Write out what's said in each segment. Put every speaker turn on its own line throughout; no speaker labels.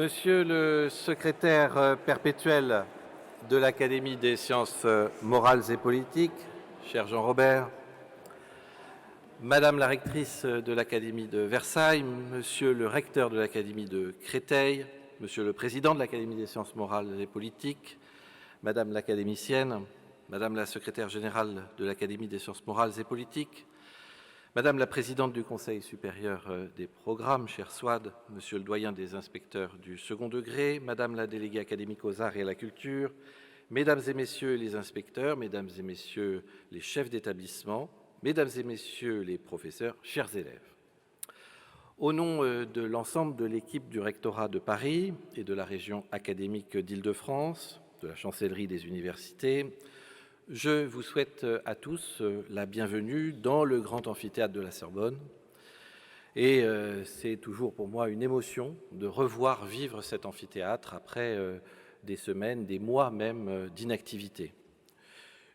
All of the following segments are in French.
Monsieur le secrétaire perpétuel de l'Académie des sciences morales et politiques, cher Jean-Robert, Madame la rectrice de l'Académie de Versailles, Monsieur le recteur de l'Académie de Créteil, Monsieur le président de l'Académie des sciences morales et politiques, Madame l'académicienne, Madame la secrétaire générale de l'Académie des sciences morales et politiques, Madame la présidente du Conseil supérieur des programmes, cher Souad, Monsieur le doyen des inspecteurs du second degré, Madame la déléguée académique aux arts et à la culture, Mesdames et Messieurs les inspecteurs, Mesdames et Messieurs les chefs d'établissement, Mesdames et Messieurs les professeurs, chers élèves. Au nom de l'ensemble de l'équipe du rectorat de Paris et de la région académique d'Île-de-France, de la chancellerie des universités, je vous souhaite à tous la bienvenue dans le grand amphithéâtre de la Sorbonne. Et c'est toujours pour moi une émotion de revoir vivre cet amphithéâtre après des semaines, des mois même d'inactivité.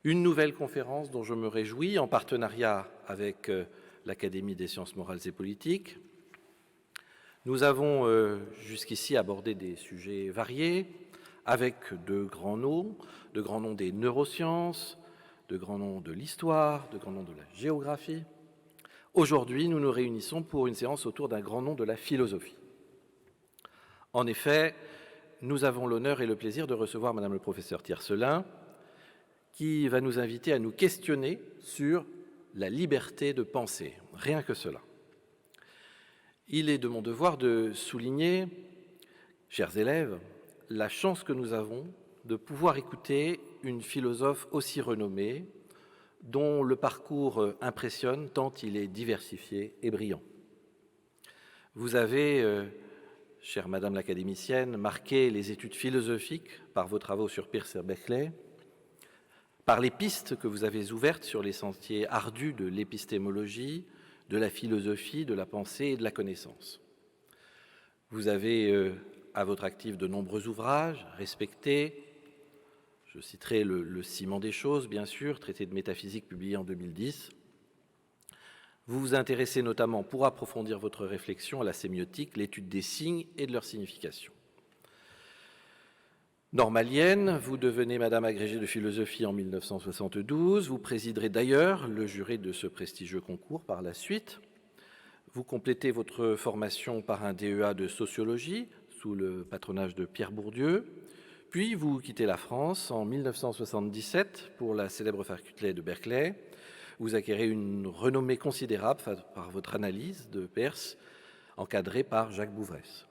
Une nouvelle conférence dont je me réjouis en partenariat avec l'Académie des sciences morales et politiques. Nous avons jusqu'ici abordé des sujets variés, avec de grands noms des neurosciences, de grands noms de l'histoire, de grands noms de la géographie. Aujourd'hui, nous nous réunissons pour une séance autour d'un grand nom de la philosophie. En effet, nous avons l'honneur et le plaisir de recevoir Madame le professeur Tiercelin, qui va nous inviter à nous questionner sur la liberté de penser, rien que cela. Il est de mon devoir de souligner, chers élèves, la chance que nous avons de pouvoir écouter une philosophe aussi renommée, dont le parcours impressionne tant il est diversifié et brillant. Vous avez, chère Madame l'académicienne, marqué les études philosophiques par vos travaux sur Peirce et Beckley, par les pistes que vous avez ouvertes sur les sentiers ardus de l'épistémologie, de la philosophie, de la pensée et de la connaissance. Vous avez à votre actif de nombreux ouvrages respectés. Je citerai le ciment des choses, bien sûr, traité de métaphysique publié en 2010. Vous vous intéressez notamment, pour approfondir votre réflexion, à la sémiotique, l'étude des signes et de leur signification. Normalienne, vous devenez Madame agrégée de philosophie en 1972. Vous présiderez d'ailleurs le jury de ce prestigieux concours par la suite. Vous complétez votre formation par un DEA de sociologie sous le patronage de Pierre Bourdieu. Puis vous quittez la France en 1977 pour la célèbre faculté de Berkeley. Vous acquérez une renommée considérable par votre analyse de Peirce, encadrée par Jacques Bouvresse.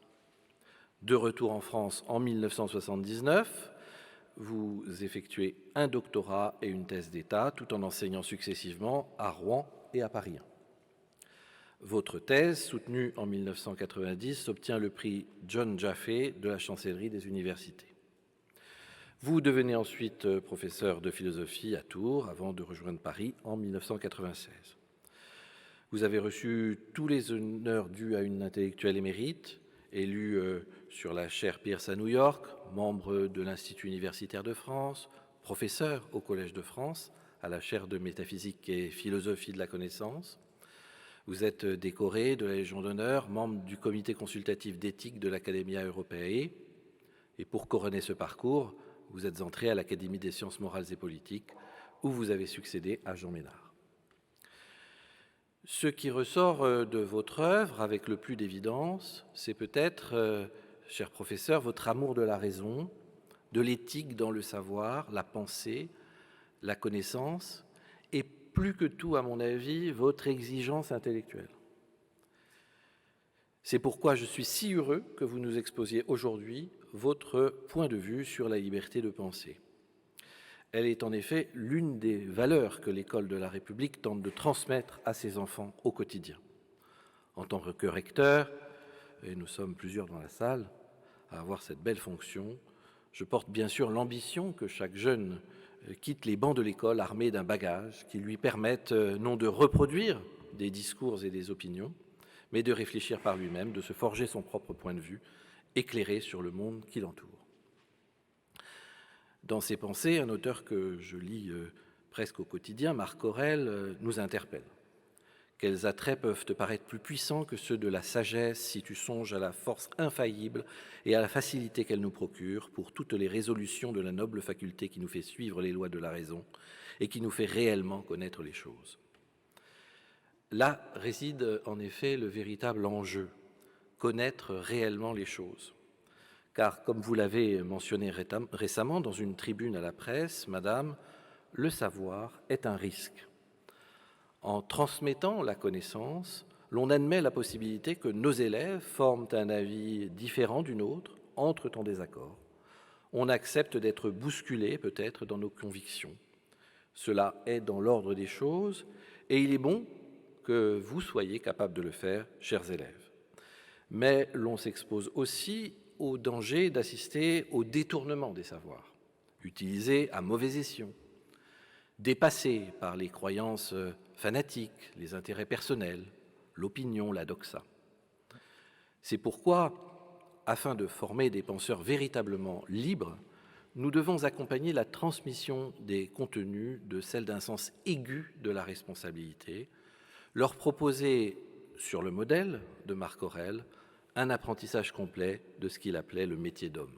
De retour en France en 1979, vous effectuez un doctorat et une thèse d'État, tout en enseignant successivement à Rouen et à Paris 1. Votre thèse, soutenue en 1990, obtient le prix John Jaffe de la chancellerie des universités. Vous devenez ensuite professeur de philosophie à Tours, avant de rejoindre Paris en 1996. Vous avez reçu tous les honneurs dus à une intellectuelle émérite, élu sur la chaire Peirce à New York, membre de l'Institut universitaire de France, professeur au Collège de France, à la chaire de métaphysique et philosophie de la connaissance. Vous êtes décoré de la Légion d'honneur, membre du comité consultatif d'éthique de l'Academia Europaea. Et pour couronner ce parcours, vous êtes entré à l'Académie des sciences morales et politiques, où vous avez succédé à Jean Ménard. Ce qui ressort de votre œuvre avec le plus d'évidence, c'est peut-être, cher professeur, votre amour de la raison, de l'éthique dans le savoir, la pensée, la connaissance, et plus que tout, à mon avis, votre exigence intellectuelle. C'est pourquoi je suis si heureux que vous nous exposiez aujourd'hui votre point de vue sur la liberté de penser. Elle est en effet l'une des valeurs que l'école de la République tente de transmettre à ses enfants au quotidien. En tant que recteur, et nous sommes plusieurs dans la salle à avoir cette belle fonction, je porte bien sûr l'ambition que chaque jeune quitte les bancs de l'école armé d'un bagage qui lui permette non de reproduire des discours et des opinions, mais de réfléchir par lui-même, de se forger son propre point de vue, éclairé sur le monde qui l'entoure. Dans ses pensées, un auteur que je lis presque au quotidien, Marc Aurèle, nous interpelle. Quels attraits peuvent te paraître plus puissants que ceux de la sagesse si tu songes à la force infaillible et à la facilité qu'elle nous procure pour toutes les résolutions de la noble faculté qui nous fait suivre les lois de la raison et qui nous fait réellement connaître les choses. Là réside en effet le véritable enjeu, connaître réellement les choses. Car, comme vous l'avez mentionné récemment dans une tribune à la presse, Madame, le savoir est un risque. En transmettant la connaissance, l'on admet la possibilité que nos élèves forment un avis différent du nôtre, entrent en désaccord. On accepte d'être bousculés peut-être dans nos convictions. Cela est dans l'ordre des choses et il est bon que vous soyez capables de le faire, chers élèves. Mais l'on s'expose aussi au danger d'assister au détournement des savoirs, utilisés à mauvais escient, dépassés par les croyances fanatiques, les intérêts personnels, l'opinion, la doxa. C'est pourquoi, afin de former des penseurs véritablement libres, nous devons accompagner la transmission des contenus de celle d'un sens aigu de la responsabilité, leur proposer, sur le modèle de Marc Aurèle, un apprentissage complet de ce qu'il appelait le métier d'homme.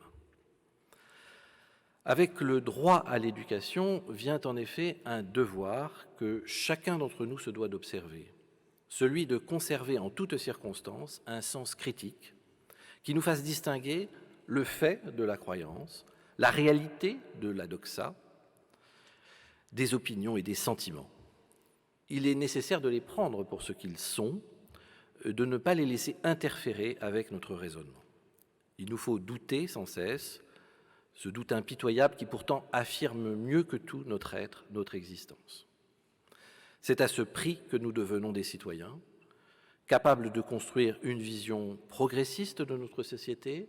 Avec le droit à l'éducation vient en effet un devoir que chacun d'entre nous se doit d'observer, celui de conserver en toutes circonstances un sens critique qui nous fasse distinguer le fait de la croyance, la réalité de la doxa, des opinions et des sentiments. Il est nécessaire de les prendre pour ce qu'ils sont, de ne pas les laisser interférer avec notre raisonnement. Il nous faut douter sans cesse, ce doute impitoyable qui pourtant affirme mieux que tout notre être, notre existence. C'est à ce prix que nous devenons des citoyens, capables de construire une vision progressiste de notre société,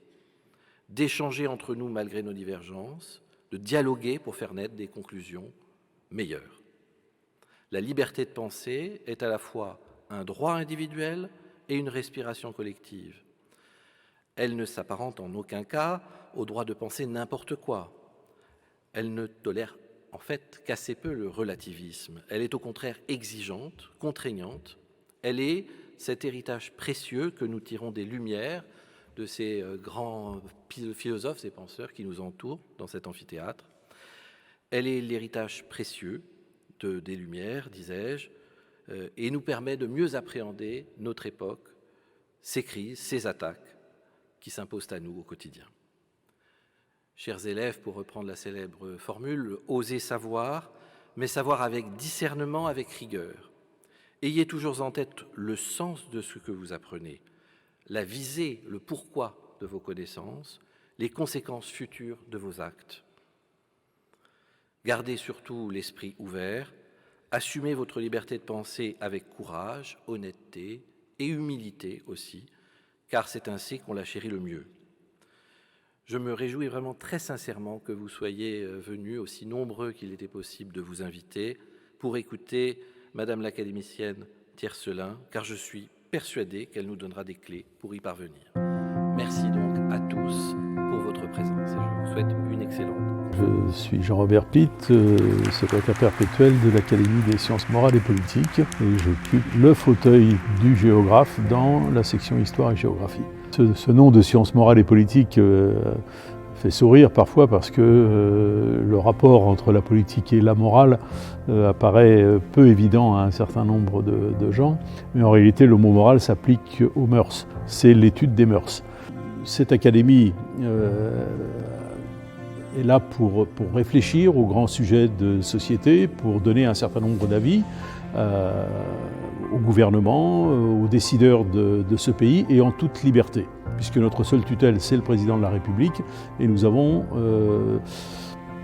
d'échanger entre nous malgré nos divergences, de dialoguer pour faire naître des conclusions meilleures. La liberté de penser est à la fois un droit individuel et une respiration collective. Elle ne s'apparente en aucun cas au droit de penser n'importe quoi. Elle ne tolère en fait qu'assez peu le relativisme. Elle est au contraire exigeante, contraignante. Elle est cet héritage précieux que nous tirons des Lumières, de ces grands philosophes et penseurs qui nous entourent dans cet amphithéâtre. Elle est l'héritage précieux des Lumières, disais-je, et nous permet de mieux appréhender notre époque, ses crises, ses attaques qui s'imposent à nous au quotidien. Chers élèves, pour reprendre la célèbre formule, osez savoir, mais savoir avec discernement, avec rigueur. Ayez toujours en tête le sens de ce que vous apprenez, la visée, le pourquoi de vos connaissances, les conséquences futures de vos actes. Gardez surtout l'esprit ouvert, assumez votre liberté de penser avec courage, honnêteté et humilité aussi, car c'est ainsi qu'on la chérit le mieux. Je me réjouis vraiment très sincèrement que vous soyez venus, aussi nombreux qu'il était possible de vous inviter, pour écouter Madame l'académicienne Tiercelin, car je suis persuadé qu'elle nous donnera des clés pour y parvenir. Merci donc à tous pour votre présence et je vous souhaite une excellente.
Je suis Jean-Robert Pitt, secrétaire perpétuel de l'Académie des sciences morales et politiques et j'occupe le fauteuil du géographe dans la section Histoire et Géographie. Ce nom de sciences morales et politiques fait sourire parfois parce que le rapport entre la politique et la morale apparaît peu évident à un certain nombre de gens, mais en réalité le mot morale s'applique aux mœurs, c'est l'étude des mœurs. Cette académie est là pour réfléchir aux grands sujets de société, pour donner un certain nombre d'avis au gouvernement, aux décideurs de ce pays et en toute liberté, puisque notre seule tutelle c'est le président de la République et nous avons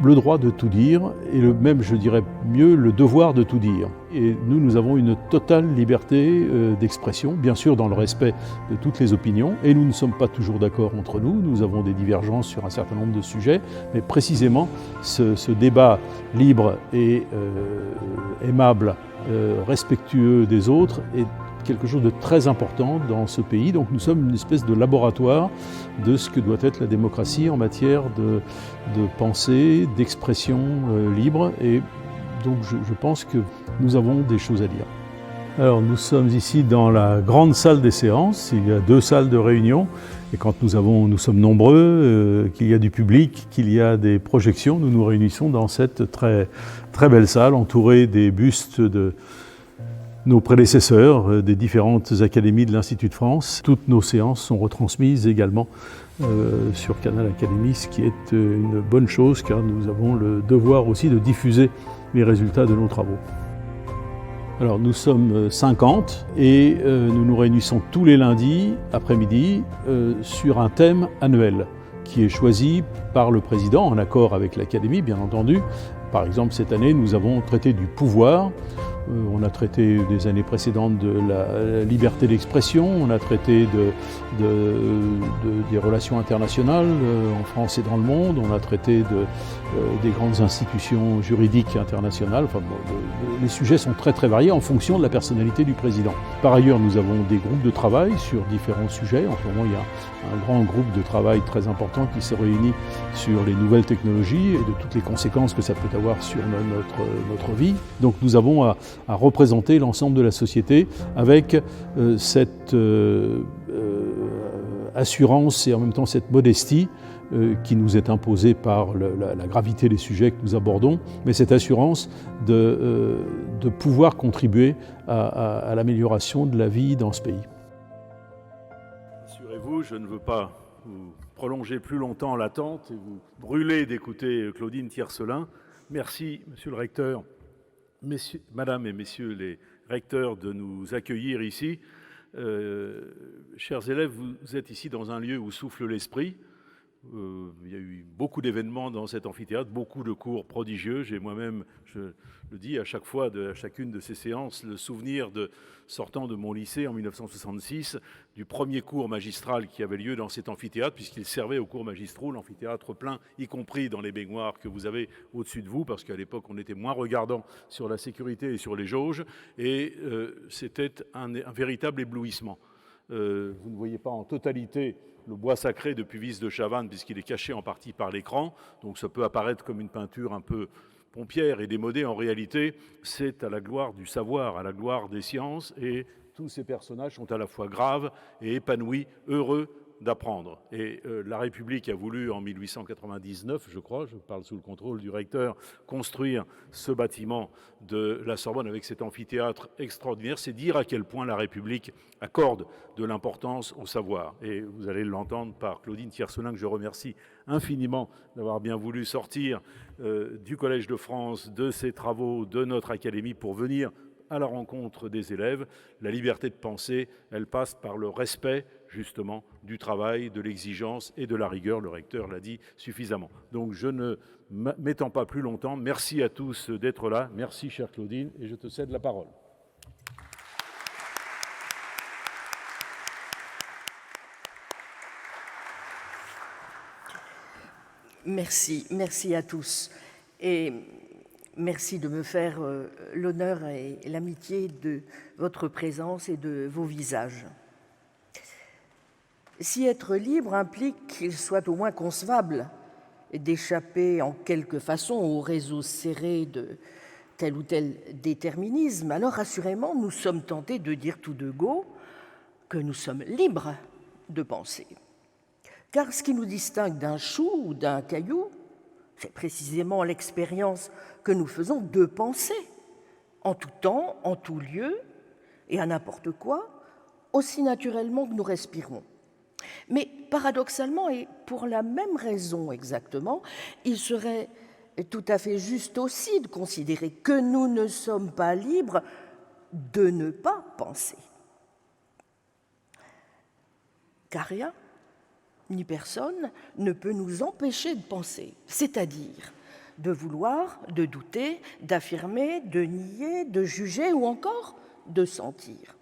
le droit de tout dire et même, je dirais mieux, le devoir de tout dire. Et nous avons une totale liberté d'expression, bien sûr dans le respect de toutes les opinions, et nous ne sommes pas toujours d'accord entre nous, nous avons des divergences sur un certain nombre de sujets, mais précisément ce débat libre et aimable, respectueux des autres est quelque chose de très important dans ce pays. Donc nous sommes une espèce de laboratoire de ce que doit être la démocratie en matière de pensée, d'expression libre. Et donc je pense que nous avons des choses à dire. Alors nous sommes ici dans la grande salle des séances, il y a 2 salles de réunion et quand nous sommes nombreux, qu'il y a du public, qu'il y a des projections, nous nous réunissons dans cette très, très belle salle entourée des bustes de nos prédécesseurs des différentes académies de l'Institut de France. Toutes nos séances sont retransmises également sur Canal Académie, ce qui est une bonne chose car nous avons le devoir aussi de diffuser les résultats de nos travaux. Alors nous sommes 50 et nous nous réunissons tous les lundis après-midi sur un thème annuel qui est choisi par le président en accord avec l'Académie bien entendu. Par exemple cette année nous avons traité du pouvoir. On a traité des années précédentes de la liberté d'expression, on a traité des relations internationales en France et dans le monde, on a traité des grandes institutions juridiques internationales. Enfin, les sujets sont très très variés en fonction de la personnalité du président. Par ailleurs, nous avons des groupes de travail sur différents sujets. En ce moment, il y a un grand groupe de travail très important qui se réunit sur les nouvelles technologies et de toutes les conséquences que ça peut avoir sur notre vie. Donc nous avons à représenter l'ensemble de la société avec cette assurance et en même temps cette modestie qui nous est imposée par la gravité des sujets que nous abordons, mais cette assurance de pouvoir contribuer à l'amélioration de la vie dans ce pays.
Rassurez-vous, je ne veux pas vous prolonger plus longtemps l'attente et vous brûler d'écouter Claudine Tiercelin. Merci, Monsieur le Recteur, Madame et Messieurs les recteurs, de nous accueillir ici. Chers élèves, vous êtes ici dans un lieu où souffle l'esprit. Il y a eu beaucoup d'événements dans cet amphithéâtre, beaucoup de cours prodigieux. J'ai moi-même, je le dis à chaque fois, à chacune de ces séances, le souvenir de sortant de mon lycée en 1966, du premier cours magistral qui avait lieu dans cet amphithéâtre, puisqu'il servait aux cours magistraux, l'amphithéâtre plein, y compris dans les baignoires que vous avez au-dessus de vous, parce qu'à l'époque, on était moins regardant sur la sécurité et sur les jauges, et c'était un véritable éblouissement. Vous ne voyez pas en totalité le bois sacré de Puvis de Chavannes, puisqu'il est caché en partie par l'écran, donc ça peut apparaître comme une peinture un peu pompière et démodée. En réalité, c'est à la gloire du savoir, à la gloire des sciences, et tous ces personnages sont à la fois graves et épanouis, heureux d'apprendre. Et la République a voulu, en 1899, je crois, je parle sous le contrôle du recteur, construire ce bâtiment de la Sorbonne avec cet amphithéâtre extraordinaire. C'est dire à quel point la République accorde de l'importance au savoir. Et vous allez l'entendre par Claudine Tiercelin, que je remercie infiniment d'avoir bien voulu sortir du Collège de France, de ses travaux, de notre académie, pour venir à la rencontre des élèves. La liberté de penser, elle passe par le respect, justement, du travail, de l'exigence et de la rigueur. Le recteur l'a dit suffisamment. Donc je ne m'étends pas plus longtemps. Merci à tous d'être là. Merci, chère Claudine, et je te cède la parole.
Merci à tous. Et merci de me faire l'honneur et l'amitié de votre présence et de vos visages. Si être libre implique qu'il soit au moins concevable d'échapper en quelque façon au réseau serré de tel ou tel déterminisme, alors assurément nous sommes tentés de dire tout de go que nous sommes libres de penser. Car ce qui nous distingue d'un chou ou d'un caillou, c'est précisément l'expérience que nous faisons de penser, en tout temps, en tout lieu, et à n'importe quoi, aussi naturellement que nous respirons. Mais paradoxalement, et pour la même raison exactement, il serait tout à fait juste aussi de considérer que nous ne sommes pas libres de ne pas penser. Car rien, ni personne, ne peut nous empêcher de penser, c'est-à-dire de vouloir, de douter, d'affirmer, de nier, de juger ou encore de sentir.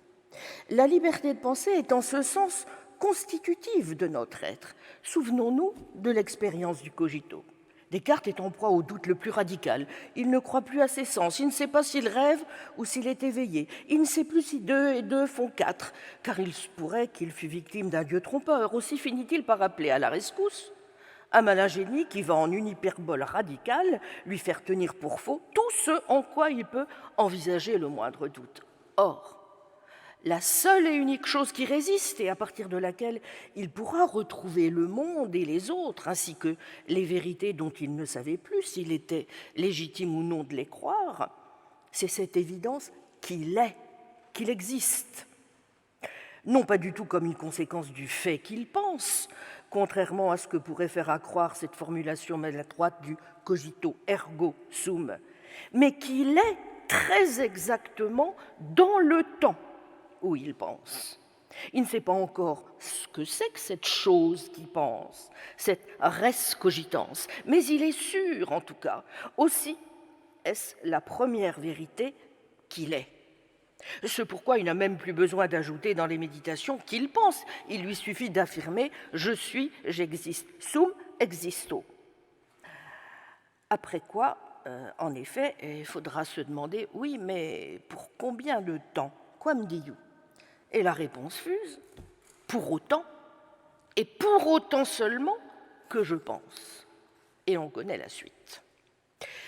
La liberté de penser est en ce sens constitutive de notre être. Souvenons-nous de l'expérience du cogito. Descartes est en proie au doute le plus radical. Il ne croit plus à ses sens. Il ne sait pas s'il rêve ou s'il est éveillé. Il ne sait plus si 2 et 2 font 4, car il se pourrait qu'il fût victime d'un dieu trompeur. Aussi finit-il par appeler à la rescousse un malin génie qui va en une hyperbole radicale lui faire tenir pour faux tout ce en quoi il peut envisager le moindre doute. Or, la seule et unique chose qui résiste et à partir de laquelle il pourra retrouver le monde et les autres, ainsi que les vérités dont il ne savait plus s'il était légitime ou non de les croire, c'est cette évidence qu'il est, qu'il existe. Non pas du tout comme une conséquence du fait qu'il pense, contrairement à ce que pourrait faire accroire cette formulation maladroite du cogito ergo sum, mais qu'il est très exactement dans le temps où il pense. Il ne sait pas encore ce que c'est que cette chose qui pense, cette res cogitans, mais il est sûr, en tout cas. Aussi, est-ce la première vérité qu'il est. Ce pourquoi il n'a même plus besoin d'ajouter dans les méditations qu'il pense. Il lui suffit d'affirmer « je suis, j'existe, sum existo ». Après quoi, en effet, il faudra se demander « oui, mais pour combien de temps, quam diu ?» Et la réponse fuse « pour autant, et pour autant seulement que je pense ». Et on connaît la suite.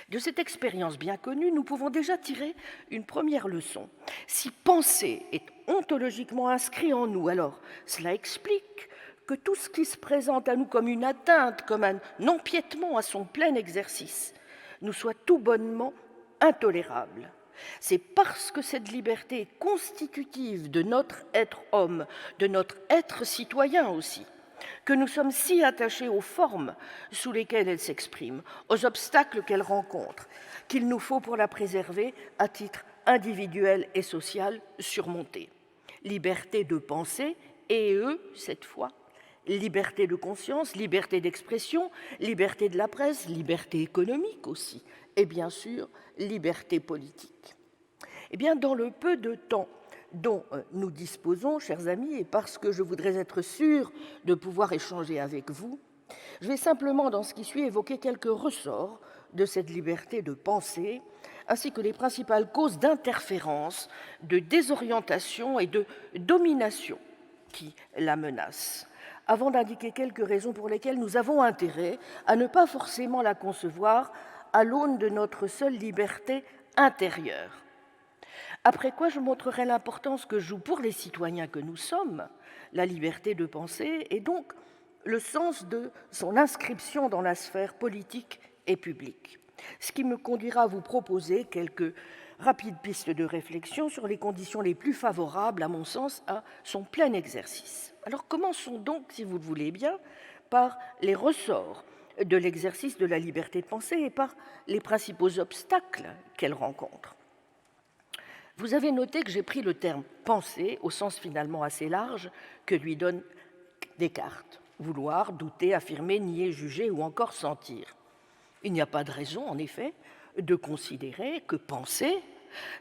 De cette expérience bien connue, nous pouvons déjà tirer une première leçon. Si penser est ontologiquement inscrit en nous, alors cela explique que tout ce qui se présente à nous comme une atteinte, comme un empiètement à son plein exercice, nous soit tout bonnement intolérable. C'est parce que cette liberté est constitutive de notre être homme, de notre être citoyen aussi, que nous sommes si attachés aux formes sous lesquelles elle s'exprime, aux obstacles qu'elle rencontre, qu'il nous faut pour la préserver à titre individuel et social surmonté. Liberté de penser et cette fois, liberté de conscience, liberté d'expression, liberté de la presse, liberté économique aussi, et bien sûr, liberté politique. Eh bien, dans le peu de temps dont nous disposons, chers amis, et parce que je voudrais être sûr de pouvoir échanger avec vous, je vais simplement, dans ce qui suit, évoquer quelques ressorts de cette liberté de penser, ainsi que les principales causes d'interférence, de désorientation et de domination qui la menacent, avant d'indiquer quelques raisons pour lesquelles nous avons intérêt à ne pas forcément la concevoir à l'aune de notre seule liberté intérieure. Après quoi, je montrerai l'importance que joue pour les citoyens que nous sommes la liberté de penser et donc le sens de son inscription dans la sphère politique et publique. Ce qui me conduira à vous proposer quelques rapides pistes de réflexion sur les conditions les plus favorables, à mon sens, à son plein exercice. Alors commençons donc, si vous le voulez bien, par les ressorts de l'exercice de la liberté de penser et par les principaux obstacles qu'elle rencontre. Vous avez noté que j'ai pris le terme « penser » au sens finalement assez large que lui donne Descartes. Vouloir, douter, affirmer, nier, juger ou encore sentir. Il n'y a pas de raison, en effet, de considérer que penser,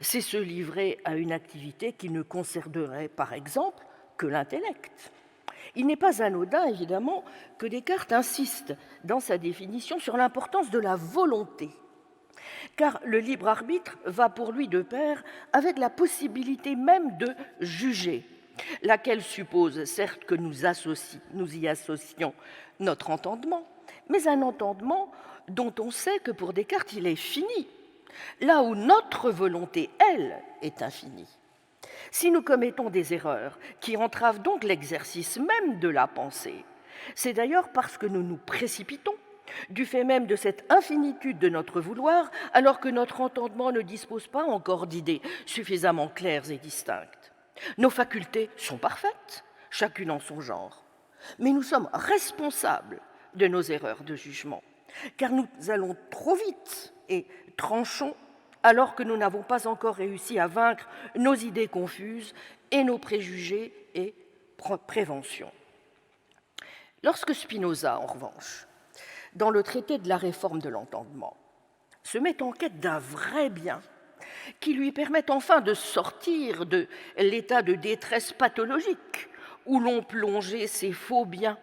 c'est se livrer à une activité qui ne concernerait, par exemple, que l'intellect. Il n'est pas anodin, évidemment, que Descartes insiste dans sa définition sur l'importance de la volonté, car le libre arbitre va pour lui de pair avec la possibilité même de juger, laquelle suppose certes que nous y associons notre entendement, mais un entendement dont on sait que pour Descartes il est fini, là où notre volonté, elle, est infinie. Si nous commettons des erreurs qui entravent donc l'exercice même de la pensée, c'est d'ailleurs parce que nous nous précipitons, du fait même de cette infinitude de notre vouloir, alors que notre entendement ne dispose pas encore d'idées suffisamment claires et distinctes. Nos facultés sont parfaites, chacune en son genre, mais nous sommes responsables de nos erreurs de jugement, car nous allons trop vite et tranchons alors que nous n'avons pas encore réussi à vaincre nos idées confuses et nos préjugés et préventions. Lorsque Spinoza, en revanche, dans le traité de la réforme de l'entendement, se met en quête d'un vrai bien qui lui permette enfin de sortir de l'état de détresse pathologique où l'on plongeait ces faux biens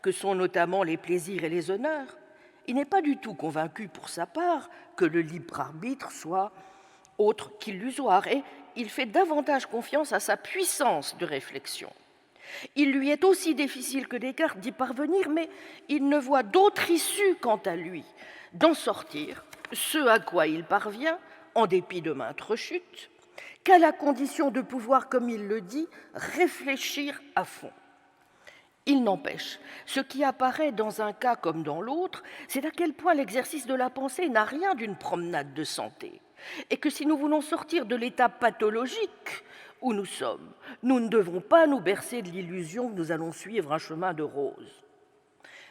que sont notamment les plaisirs et les honneurs, il n'est pas du tout convaincu pour sa part que le libre arbitre soit autre qu'illusoire et il fait davantage confiance à sa puissance de réflexion. Il lui est aussi difficile que Descartes d'y parvenir, mais il ne voit d'autre issue quant à lui d'en sortir, ce à quoi il parvient, en dépit de maintes rechutes, qu'à la condition de pouvoir, comme il le dit, réfléchir à fond. Il n'empêche, ce qui apparaît dans un cas comme dans l'autre, c'est à quel point l'exercice de la pensée n'a rien d'une promenade de santé, et que si nous voulons sortir de l'état pathologique où nous sommes, nous ne devons pas nous bercer de l'illusion que nous allons suivre un chemin de rose.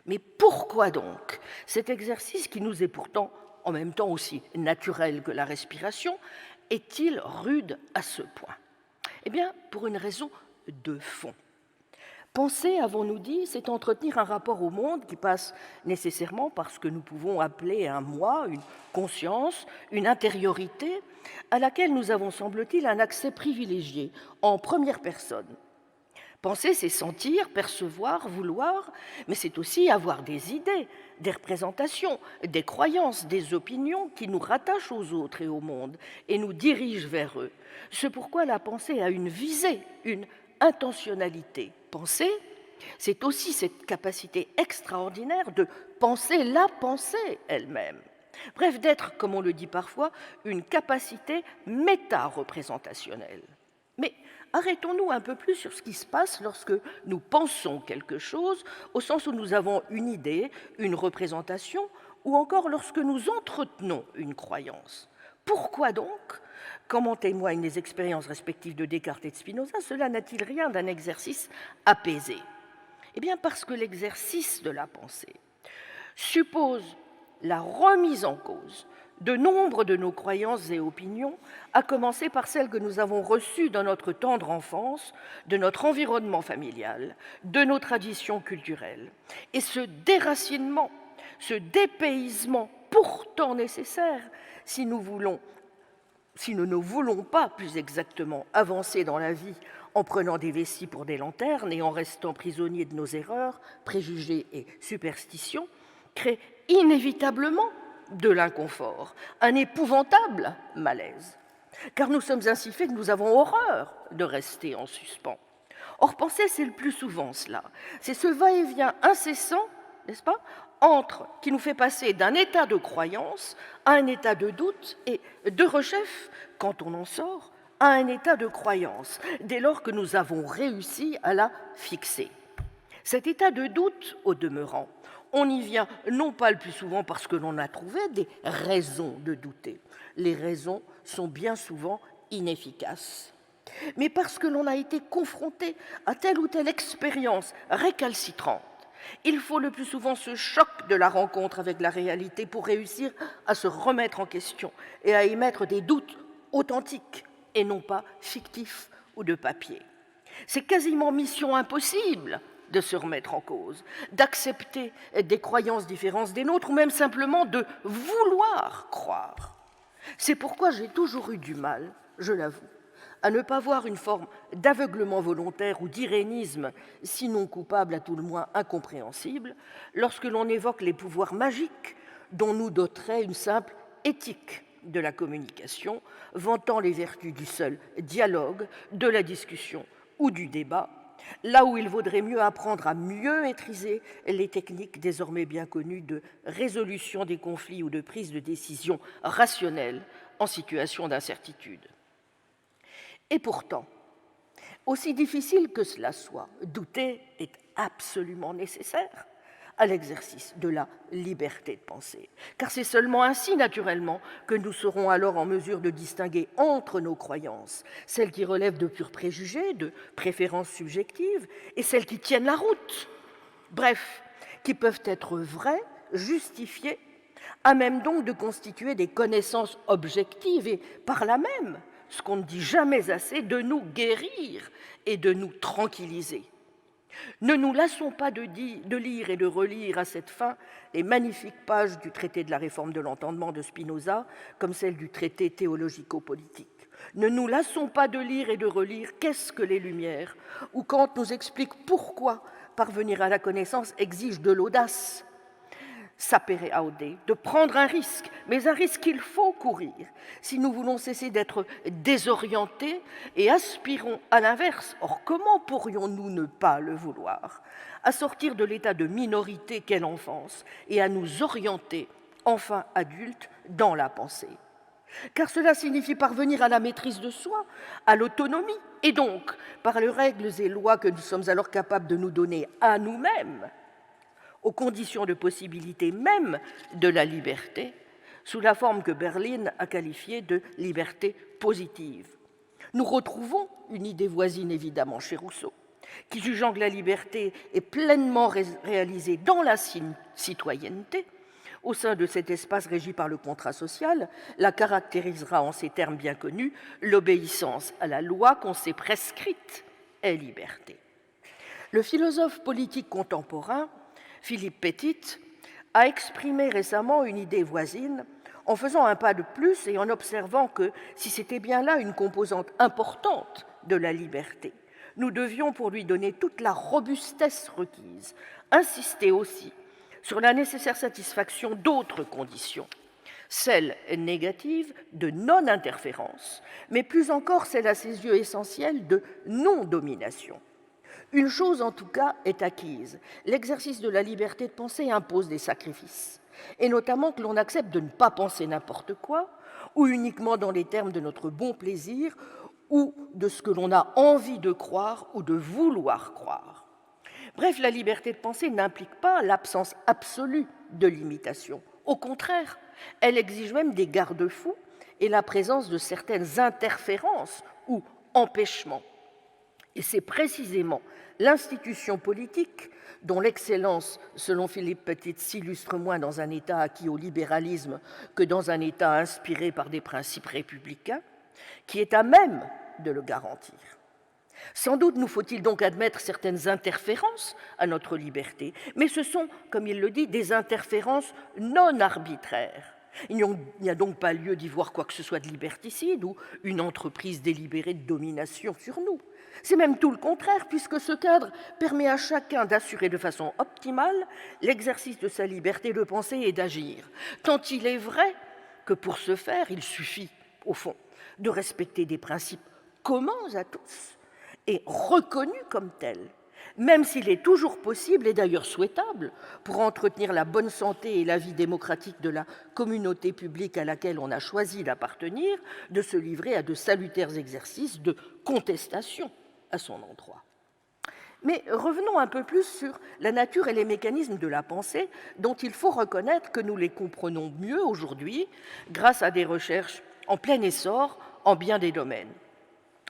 Mais pourquoi donc cet exercice, qui nous est pourtant en même temps aussi naturel que la respiration, est-il rude à ce point? Eh bien, pour une raison de fond. Penser, avons-nous dit, c'est entretenir un rapport au monde qui passe nécessairement par ce que nous pouvons appeler un moi, une conscience, une intériorité, à laquelle nous avons, semble-t-il, un accès privilégié, en première personne. Penser, c'est sentir, percevoir, vouloir, mais c'est aussi avoir des idées, des représentations, des croyances, des opinions qui nous rattachent aux autres et au monde et nous dirigent vers eux. C'est pourquoi la pensée a une visée, une intentionnalité. Penser, c'est aussi cette capacité extraordinaire de penser la pensée elle-même. Bref, d'être, comme on le dit parfois, une capacité méta-représentationnelle. Mais arrêtons-nous un peu plus sur ce qui se passe lorsque nous pensons quelque chose, au sens où nous avons une idée, une représentation, ou encore lorsque nous entretenons une croyance. Pourquoi donc, comme en témoignent les expériences respectives de Descartes et de Spinoza, cela n'a-t-il rien d'un exercice apaisé? Eh bien parce que l'exercice de la pensée suppose la remise en cause de nombre de nos croyances et opinions, à commencer par celles que nous avons reçues dans notre tendre enfance, de notre environnement familial, de nos traditions culturelles. Et ce déracinement, ce dépaysement pourtant nécessaire si nous ne voulons pas, plus exactement, avancer dans la vie en prenant des vessies pour des lanternes et en restant prisonniers de nos erreurs, préjugés et superstitions, crée inévitablement de l'inconfort, un épouvantable malaise. Car nous sommes ainsi faits que nous avons horreur de rester en suspens. Or, penser, c'est le plus souvent cela. C'est ce va-et-vient incessant, n'est-ce pas, qui nous fait passer d'un état de croyance à un état de doute et, de rechef, quand on en sort, à un état de croyance, dès lors que nous avons réussi à la fixer. Cet état de doute, au demeurant, on y vient non pas le plus souvent parce que l'on a trouvé des raisons de douter. Les raisons sont bien souvent inefficaces. Mais parce que l'on a été confronté à telle ou telle expérience récalcitrante. Il faut le plus souvent ce choc de la rencontre avec la réalité pour réussir à se remettre en question et à émettre des doutes authentiques et non pas fictifs ou de papier. C'est quasiment mission impossible de se remettre en cause, d'accepter des croyances différentes des nôtres ou même simplement de vouloir croire. C'est pourquoi j'ai toujours eu du mal, je l'avoue, à ne pas voir une forme d'aveuglement volontaire ou d'irénisme, sinon coupable, à tout le moins incompréhensible, lorsque l'on évoque les pouvoirs magiques dont nous doterait une simple éthique de la communication, vantant les vertus du seul dialogue, de la discussion ou du débat, là où il vaudrait mieux apprendre à mieux maîtriser les techniques désormais bien connues de résolution des conflits ou de prise de décision rationnelle en situation d'incertitude. Et pourtant, aussi difficile que cela soit, douter est absolument nécessaire à l'exercice de la liberté de penser. Car c'est seulement ainsi, naturellement, que nous serons alors en mesure de distinguer entre nos croyances, celles qui relèvent de purs préjugés, de préférences subjectives, et celles qui tiennent la route, bref, qui peuvent être vraies, justifiées, à même donc de constituer des connaissances objectives et, par là même, ce qu'on ne dit jamais assez, de nous guérir et de nous tranquilliser. Ne nous lassons pas de lire et de relire à cette fin les magnifiques pages du traité de la réforme de l'entendement de Spinoza, comme celles du traité théologico-politique. Ne nous lassons pas de lire et de relire Qu'est-ce que les Lumières, où Kant nous explique pourquoi parvenir à la connaissance exige de l'audace, sapere aude, de prendre un risque, mais un risque qu'il faut courir si nous voulons cesser d'être désorientés et aspirons à l'inverse. Or, comment pourrions-nous ne pas le vouloir? À sortir de l'état de minorité qu'est l'enfance et à nous orienter, enfin adultes, dans la pensée. car cela signifie parvenir à la maîtrise de soi, à l'autonomie, et donc, par les règles et lois que nous sommes alors capables de nous donner à nous-mêmes, aux conditions de possibilité même de la liberté, sous la forme que Berlin a qualifiée de liberté positive. Nous retrouvons une idée voisine évidemment chez Rousseau, qui, jugeant que la liberté est pleinement réalisée dans la citoyenneté, au sein de cet espace régi par le contrat social, la caractérisera en ces termes bien connus: l'obéissance à la loi qu'on s'est prescrite est liberté. Le philosophe politique contemporain, Philippe Petit, a exprimé récemment une idée voisine en faisant un pas de plus et en observant que, si c'était bien là une composante importante de la liberté, nous devions, pour lui donner toute la robustesse requise, insister aussi sur la nécessaire satisfaction d'autres conditions, celle négative de non-interférence, mais plus encore celle à ses yeux essentielle de non-domination. Une chose en tout cas est acquise, l'exercice de la liberté de penser impose des sacrifices, et notamment que l'on accepte de ne pas penser n'importe quoi, ou uniquement dans les termes de notre bon plaisir, ou de ce que l'on a envie de croire ou de vouloir croire. Bref, la liberté de penser n'implique pas l'absence absolue de limitation. Au contraire, elle exige même des garde-fous et la présence de certaines interférences ou empêchements. Et c'est précisément l'institution politique, dont l'excellence, selon Philippe Petit, s'illustre moins dans un État acquis au libéralisme que dans un État inspiré par des principes républicains, qui est à même de le garantir. Sans doute nous faut-il donc admettre certaines interférences à notre liberté, mais ce sont, comme il le dit, des interférences non arbitraires. Il n'y a donc pas lieu d'y voir quoi que ce soit de liberticide ou une entreprise délibérée de domination sur nous. C'est même tout le contraire, puisque ce cadre permet à chacun d'assurer de façon optimale l'exercice de sa liberté de penser et d'agir, tant il est vrai que pour ce faire, il suffit, au fond, de respecter des principes communs à tous et reconnus comme tels, même s'il est toujours possible, et d'ailleurs souhaitable, pour entretenir la bonne santé et la vie démocratique de la communauté publique à laquelle on a choisi d'appartenir, de se livrer à de salutaires exercices de contestation à son endroit. Mais revenons un peu plus sur la nature et les mécanismes de la pensée, dont il faut reconnaître que nous les comprenons mieux aujourd'hui grâce à des recherches en plein essor en bien des domaines.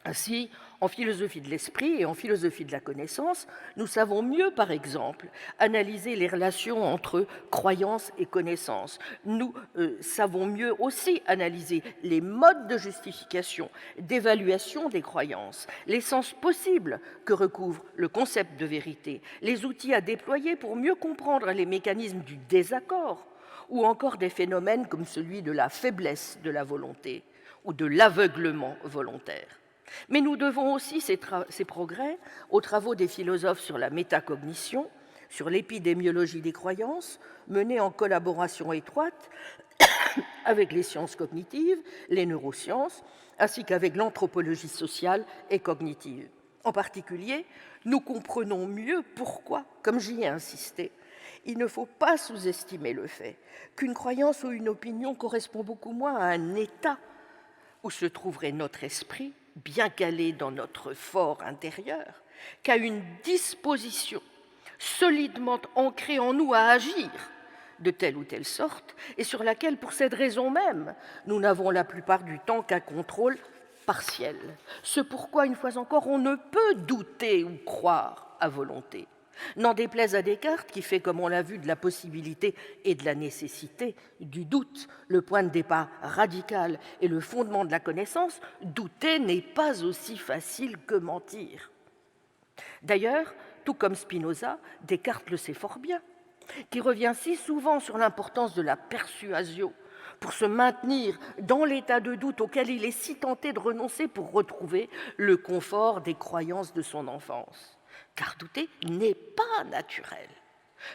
Ainsi, en philosophie de l'esprit et en philosophie de la connaissance, nous savons mieux, par exemple, analyser les relations entre croyance et connaissance. Nous savons mieux aussi analyser les modes de justification, d'évaluation des croyances, les sens possibles que recouvre le concept de vérité, les outils à déployer pour mieux comprendre les mécanismes du désaccord, ou encore des phénomènes comme celui de la faiblesse de la volonté ou de l'aveuglement volontaire. Mais nous devons aussi ces progrès aux travaux des philosophes sur la métacognition, sur l'épidémiologie des croyances, menés en collaboration étroite avec les sciences cognitives, les neurosciences, ainsi qu'avec l'anthropologie sociale et cognitive. En particulier, nous comprenons mieux pourquoi, comme j'y ai insisté, il ne faut pas sous-estimer le fait qu'une croyance ou une opinion correspond beaucoup moins à un état où se trouverait notre esprit, bien calé dans notre fort intérieur, qu'à une disposition solidement ancrée en nous à agir de telle ou telle sorte, et sur laquelle, pour cette raison même, nous n'avons la plupart du temps qu'un contrôle partiel. Ce pourquoi, une fois encore, on ne peut douter ou croire à volonté. N'en déplaise à Descartes, qui fait, comme on l'a vu, de la possibilité et de la nécessité du doute le point de départ radical et le fondement de la connaissance, douter n'est pas aussi facile que mentir. D'ailleurs, tout comme Spinoza, Descartes le sait fort bien, qui revient si souvent sur l'importance de la persuasion pour se maintenir dans l'état de doute auquel il est si tenté de renoncer pour retrouver le confort des croyances de son enfance. Car douter n'est pas naturel,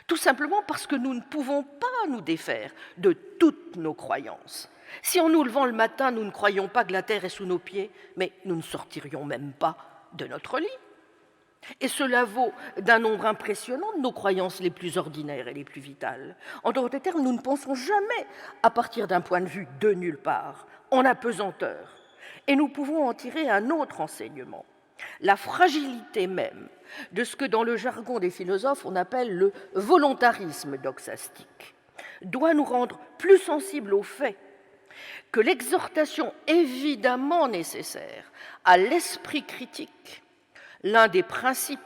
tout simplement parce que nous ne pouvons pas nous défaire de toutes nos croyances. Si en nous levant le matin, nous ne croyons pas que la terre est sous nos pieds, mais nous ne sortirions même pas de notre lit. Et cela vaut d'un nombre impressionnant de nos croyances les plus ordinaires et les plus vitales. En d'autres termes, nous ne pensons jamais à partir d'un point de vue de nulle part, en apesanteur. Et nous pouvons en tirer un autre enseignement. La fragilité même de ce que dans le jargon des philosophes on appelle le volontarisme doxastique doit nous rendre plus sensibles au fait que l'exhortation évidemment nécessaire à l'esprit critique, l'un des principes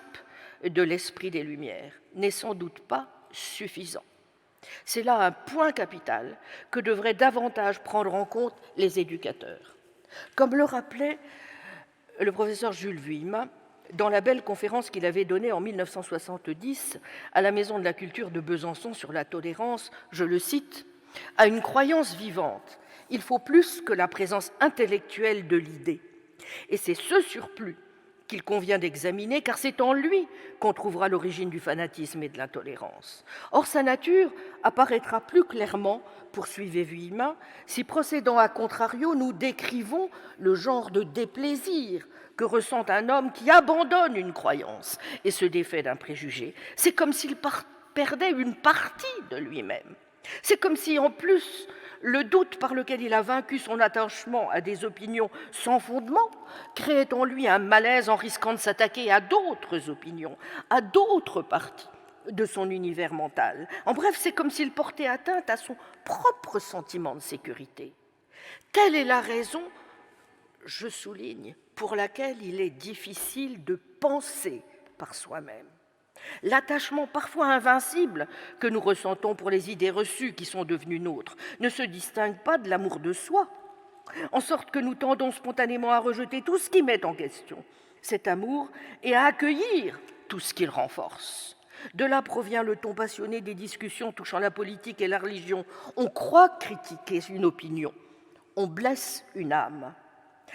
de l'esprit des Lumières, n'est sans doute pas suffisant. C'est là un point capital que devraient davantage prendre en compte les éducateurs. Comme le rappelait le professeur Jules Vuillemin dans la belle conférence qu'il avait donnée en 1970 à la Maison de la Culture de Besançon sur la tolérance, je le cite, « À une croyance vivante, il faut plus que la présence intellectuelle de l'idée. Et c'est ce surplus qu'il convient d'examiner, car c'est en lui qu'on trouvera l'origine du fanatisme et de l'intolérance. Or, sa nature apparaîtra plus clairement, poursuivait Vuillemin, si procédant à contrario, nous décrivons le genre de déplaisir que ressent un homme qui abandonne une croyance et se défait d'un préjugé. C'est comme s'il perdait une partie de lui-même. C'est comme si, en plus, le doute par lequel il a vaincu son attachement à des opinions sans fondement créait en lui un malaise en risquant de s'attaquer à d'autres opinions, à d'autres parties de son univers mental. En bref, c'est comme s'il portait atteinte à son propre sentiment de sécurité. Telle est la raison, je souligne, pour laquelle il est difficile de penser par soi-même. L'attachement parfois invincible que nous ressentons pour les idées reçues qui sont devenues nôtres ne se distingue pas de l'amour de soi, en sorte que nous tendons spontanément à rejeter tout ce qui met en question cet amour et à accueillir tout ce qu'il renforce. De là provient le ton passionné des discussions touchant la politique et la religion. On croit critiquer une opinion, on blesse une âme.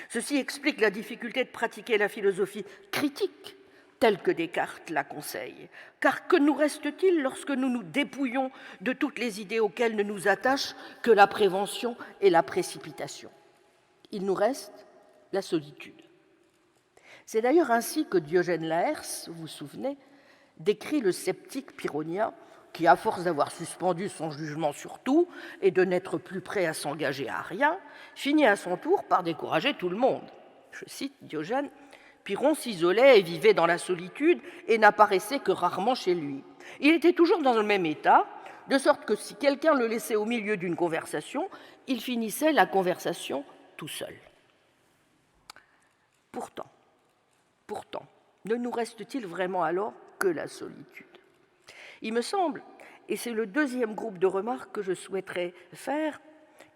Ceci explique la difficulté de pratiquer la philosophie critique, telle que Descartes la conseille. Car que nous reste-t-il lorsque nous nous dépouillons de toutes les idées auxquelles ne nous attachent que la prévention et la précipitation? Il nous reste la solitude. C'est d'ailleurs ainsi que Diogène Laërce, vous vous souvenez, décrit le sceptique pyrrhonien qui, à force d'avoir suspendu son jugement sur tout et de n'être plus prêt à s'engager à rien, finit à son tour par décourager tout le monde. Je cite Diogène, « Pyrrhon s'isolait et vivait dans la solitude et n'apparaissait que rarement chez lui. Il était toujours dans le même état, de sorte que si quelqu'un le laissait au milieu d'une conversation, il finissait la conversation tout seul. » Pourtant, ne nous reste-t-il vraiment alors que la solitude? Il me semble, et c'est le deuxième groupe de remarques que je souhaiterais faire,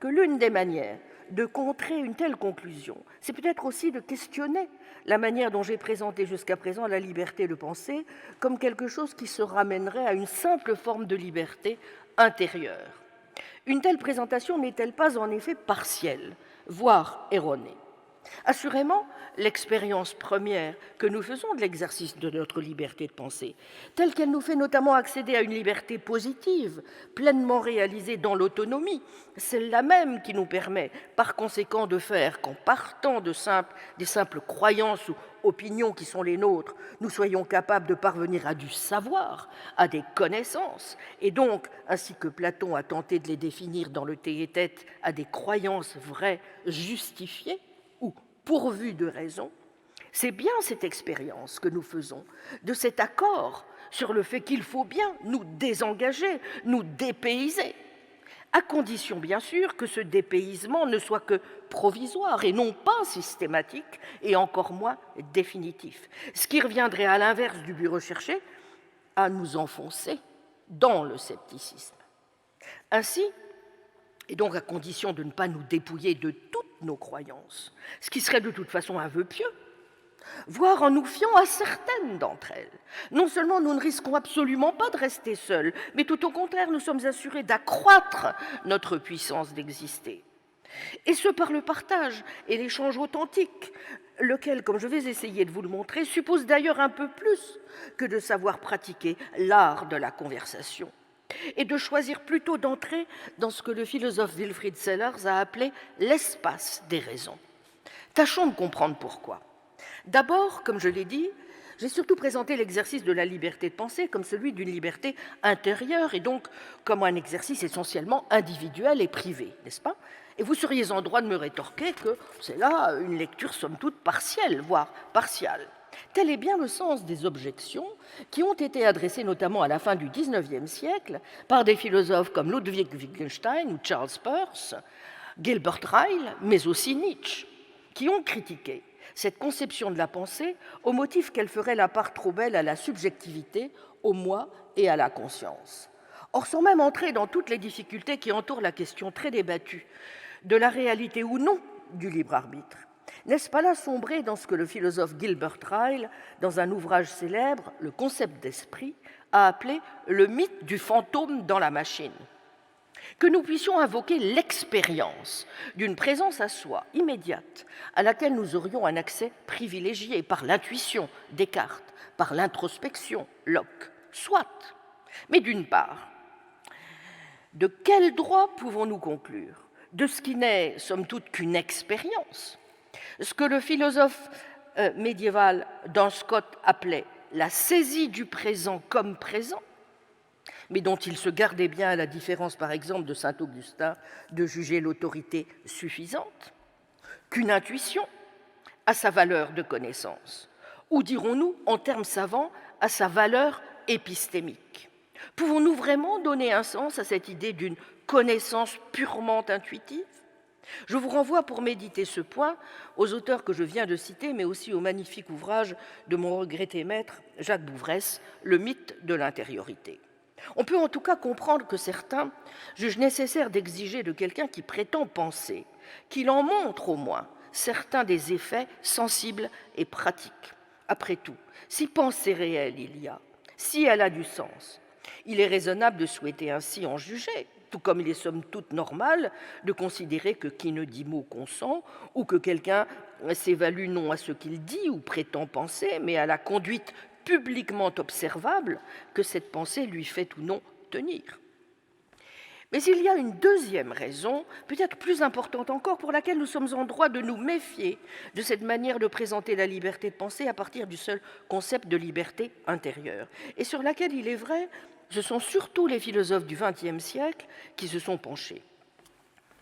que l'une des manières de contrer une telle conclusion, c'est peut-être aussi de questionner la manière dont j'ai présenté jusqu'à présent la liberté de penser comme quelque chose qui se ramènerait à une simple forme de liberté intérieure. Une telle présentation n'est-elle pas en effet partielle, voire erronée? Assurément, l'expérience première que nous faisons de l'exercice de notre liberté de penser, telle qu'elle nous fait notamment accéder à une liberté positive, pleinement réalisée dans l'autonomie, celle-là même qui nous permet, par conséquent, de faire qu'en partant des simples croyances ou opinions qui sont les nôtres, nous soyons capables de parvenir à du savoir, à des connaissances, et donc, ainsi que Platon a tenté de les définir dans le Théétète, à des croyances vraies, justifiées, pourvu de raison, c'est bien cette expérience que nous faisons, de cet accord sur le fait qu'il faut bien nous désengager, nous dépayser, à condition bien sûr que ce dépaysement ne soit que provisoire et non pas systématique et encore moins définitif, ce qui reviendrait à l'inverse du but recherché, à nous enfoncer dans le scepticisme. Ainsi, et donc à condition de ne pas nous dépouiller de toutes nos croyances, ce qui serait de toute façon un vœu pieux, voire en nous fiant à certaines d'entre elles. Non seulement nous ne risquons absolument pas de rester seuls, mais tout au contraire, nous sommes assurés d'accroître notre puissance d'exister. Et ce par le partage et l'échange authentique, lequel, comme je vais essayer de vous le montrer, suppose d'ailleurs un peu plus que de savoir pratiquer l'art de la conversation, et de choisir plutôt d'entrer dans ce que le philosophe Wilfried Sellers a appelé l'espace des raisons. Tâchons de comprendre pourquoi. D'abord, comme je l'ai dit, J'ai surtout présenté l'exercice de la liberté de penser comme celui d'une liberté intérieure et donc comme un exercice essentiellement individuel et privé, n'est-ce pas? Et vous seriez en droit de me rétorquer que c'est là une lecture somme toute partielle, voire partiale. Tel est bien le sens des objections qui ont été adressées notamment à la fin du XIXe siècle par des philosophes comme Ludwig Wittgenstein ou Charles Peirce, Gilbert Ryle, mais aussi Nietzsche, qui ont critiqué cette conception de la pensée au motif qu'elle ferait la part trop belle à la subjectivité, au moi et à la conscience. Or, sans même entrer dans toutes les difficultés qui entourent la question très débattue de la réalité ou non du libre arbitre, n'est-ce pas là sombrer dans ce que le philosophe Gilbert Ryle, dans un ouvrage célèbre, Le concept d'esprit, a appelé le mythe du fantôme dans la machine? Que nous puissions invoquer l'expérience d'une présence à soi immédiate à laquelle nous aurions un accès privilégié par l'intuition, Descartes, par l'introspection, Locke, soit. Mais d'une part, de quel droit pouvons-nous conclure de ce qui n'est, somme toute, qu'une expérience, ce que le philosophe médiéval Duns Scott appelait la saisie du présent comme présent, mais dont il se gardait bien, à la différence par exemple de saint Augustin, de juger l'autorité suffisante, qu'une intuition à sa valeur de connaissance, ou dirons-nous, en termes savants, à sa valeur épistémique. Pouvons-nous vraiment donner un sens à cette idée d'une connaissance purement intuitive? Je vous renvoie pour méditer ce point aux auteurs que je viens de citer, mais aussi au magnifique ouvrage de mon regretté maître Jacques Bouvresse, Le mythe de l'intériorité. On peut en tout cas comprendre que certains jugent nécessaire d'exiger de quelqu'un qui prétend penser qu'il en montre au moins certains des effets sensibles et pratiques. Après tout, si pensée réelle il y a, si elle a du sens, il est raisonnable de souhaiter ainsi en juger, tout comme il est somme toute normal de considérer que qui ne dit mot consent, ou que quelqu'un s'évalue non à ce qu'il dit ou prétend penser, mais à la conduite publiquement observable que cette pensée lui fait ou non tenir. Mais il y a une deuxième raison, peut-être plus importante encore, pour laquelle nous sommes en droit de nous méfier de cette manière de présenter la liberté de penser à partir du seul concept de liberté intérieure, et sur laquelle, il est vrai, ce sont surtout les philosophes du XXe siècle qui se sont penchés.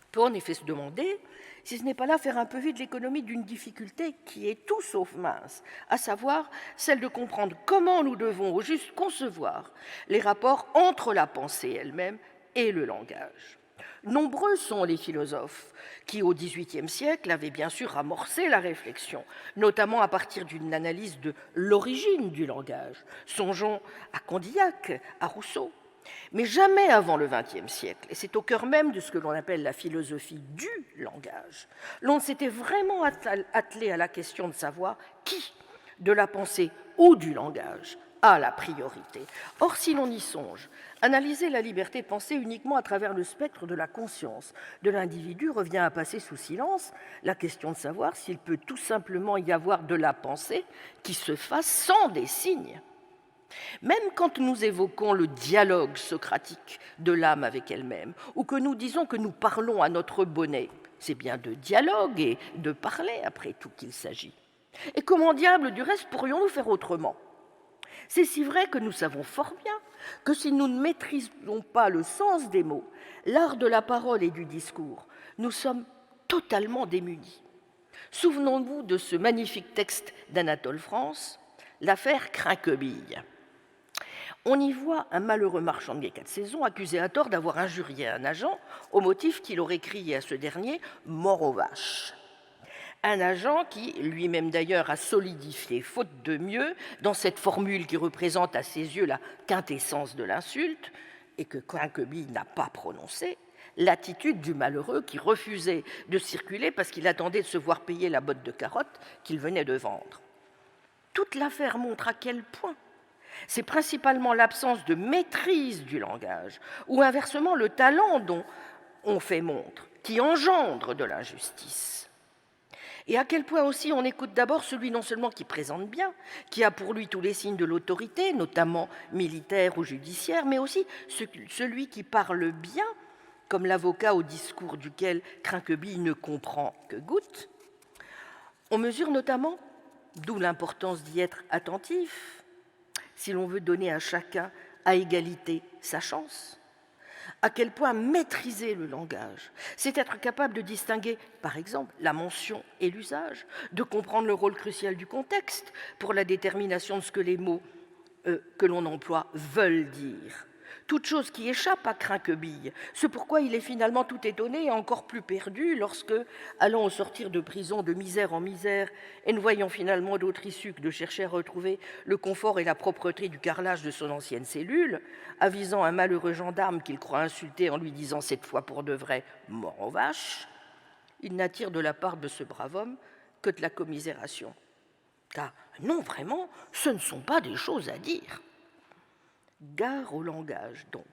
On peut en effet se demander si ce n'est pas là faire un peu vite l'économie d'une difficulté qui est tout sauf mince, à savoir celle de comprendre comment nous devons au juste concevoir les rapports entre la pensée elle-même et le langage. Nombreux sont les philosophes qui, au XVIIIe siècle, avaient bien sûr amorcé la réflexion, notamment à partir d'une analyse de l'origine du langage. Songeons à Condillac, à Rousseau. Mais jamais avant le XXe siècle, et c'est au cœur même de ce que l'on appelle la philosophie du langage, l'on s'était vraiment attelé à la question de savoir qui, de la pensée ou du langage, a la priorité. Or, si l'on y songe, analyser la liberté de penser uniquement à travers le spectre de la conscience de l'individu revient à passer sous silence la question de savoir s'il peut tout simplement y avoir de la pensée qui se fasse sans des signes. Même quand nous évoquons le dialogue socratique de l'âme avec elle-même, ou que nous disons que nous parlons à notre bonnet, c'est bien de dialogue et de parler, après tout, qu'il s'agit. Et comment diable, du reste, pourrions-nous faire autrement ? C'est si vrai que nous savons fort bien que si nous ne maîtrisons pas le sens des mots, l'art de la parole et du discours, nous sommes totalement démunis. Souvenons-nous de ce magnifique texte d'Anatole France, l'affaire Crinquebille. On y voit un malheureux marchand de guet 4 saisons accusé à tort d'avoir injurié un agent au motif qu'il aurait crié à ce dernier « mort aux vaches ». Un agent qui, lui-même d'ailleurs, a solidifié, faute de mieux, dans cette formule qui représente à ses yeux la quintessence de l'insulte, et que Crinquebille n'a pas prononcée, l'attitude du malheureux qui refusait de circuler parce qu'il attendait de se voir payer la botte de carottes qu'il venait de vendre. Toute l'affaire montre à quel point c'est principalement l'absence de maîtrise du langage, ou inversement le talent dont on fait montre, qui engendre de l'injustice. Et à quel point aussi on écoute d'abord celui non seulement qui présente bien, qui a pour lui tous les signes de l'autorité, notamment militaire ou judiciaire, mais aussi celui qui parle bien, comme l'avocat au discours duquel Crinquebille ne comprend que goutte. On mesure notamment d'où l'importance d'y être attentif, si l'on veut donner à chacun à égalité sa chance. À quel point maîtriser le langage, c'est être capable de distinguer, par exemple, la mention et l'usage, de comprendre le rôle crucial du contexte pour la détermination de ce que les mots que l'on emploie veulent dire. Toute chose qui échappe à Crinquebille. C'est pourquoi il est finalement tout étonné et encore plus perdu lorsque, allant au sortir de prison de misère en misère et ne voyant finalement d'autre issue que de chercher à retrouver le confort et la propreté du carrelage de son ancienne cellule, avisant un malheureux gendarme qu'il croit insulté en lui disant cette fois pour de vrai « mort aux vaches », il n'attire de la part de ce brave homme que de la commisération. Car non, vraiment, ce ne sont pas des choses à dire. Gare au langage, donc.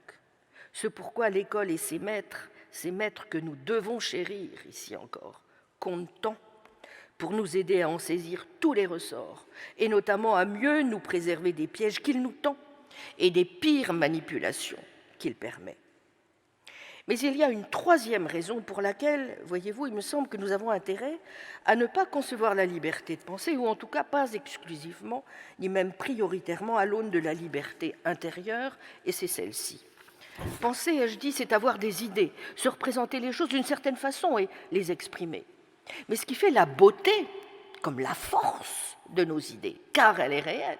C'est pourquoi l'école et ses maîtres que nous devons chérir, ici encore, comptent tant pour nous aider à en saisir tous les ressorts, et notamment à mieux nous préserver des pièges qu'il nous tend et des pires manipulations qu'il permet. Mais il y a une troisième raison pour laquelle, voyez-vous, il me semble que nous avons intérêt à ne pas concevoir la liberté de penser, ou en tout cas pas exclusivement, ni même prioritairement à l'aune de la liberté intérieure, et c'est celle-ci. Penser, ai-je dit, c'est avoir des idées, se représenter les choses d'une certaine façon et les exprimer. Mais ce qui fait la beauté, comme la force de nos idées, car elle est réelle,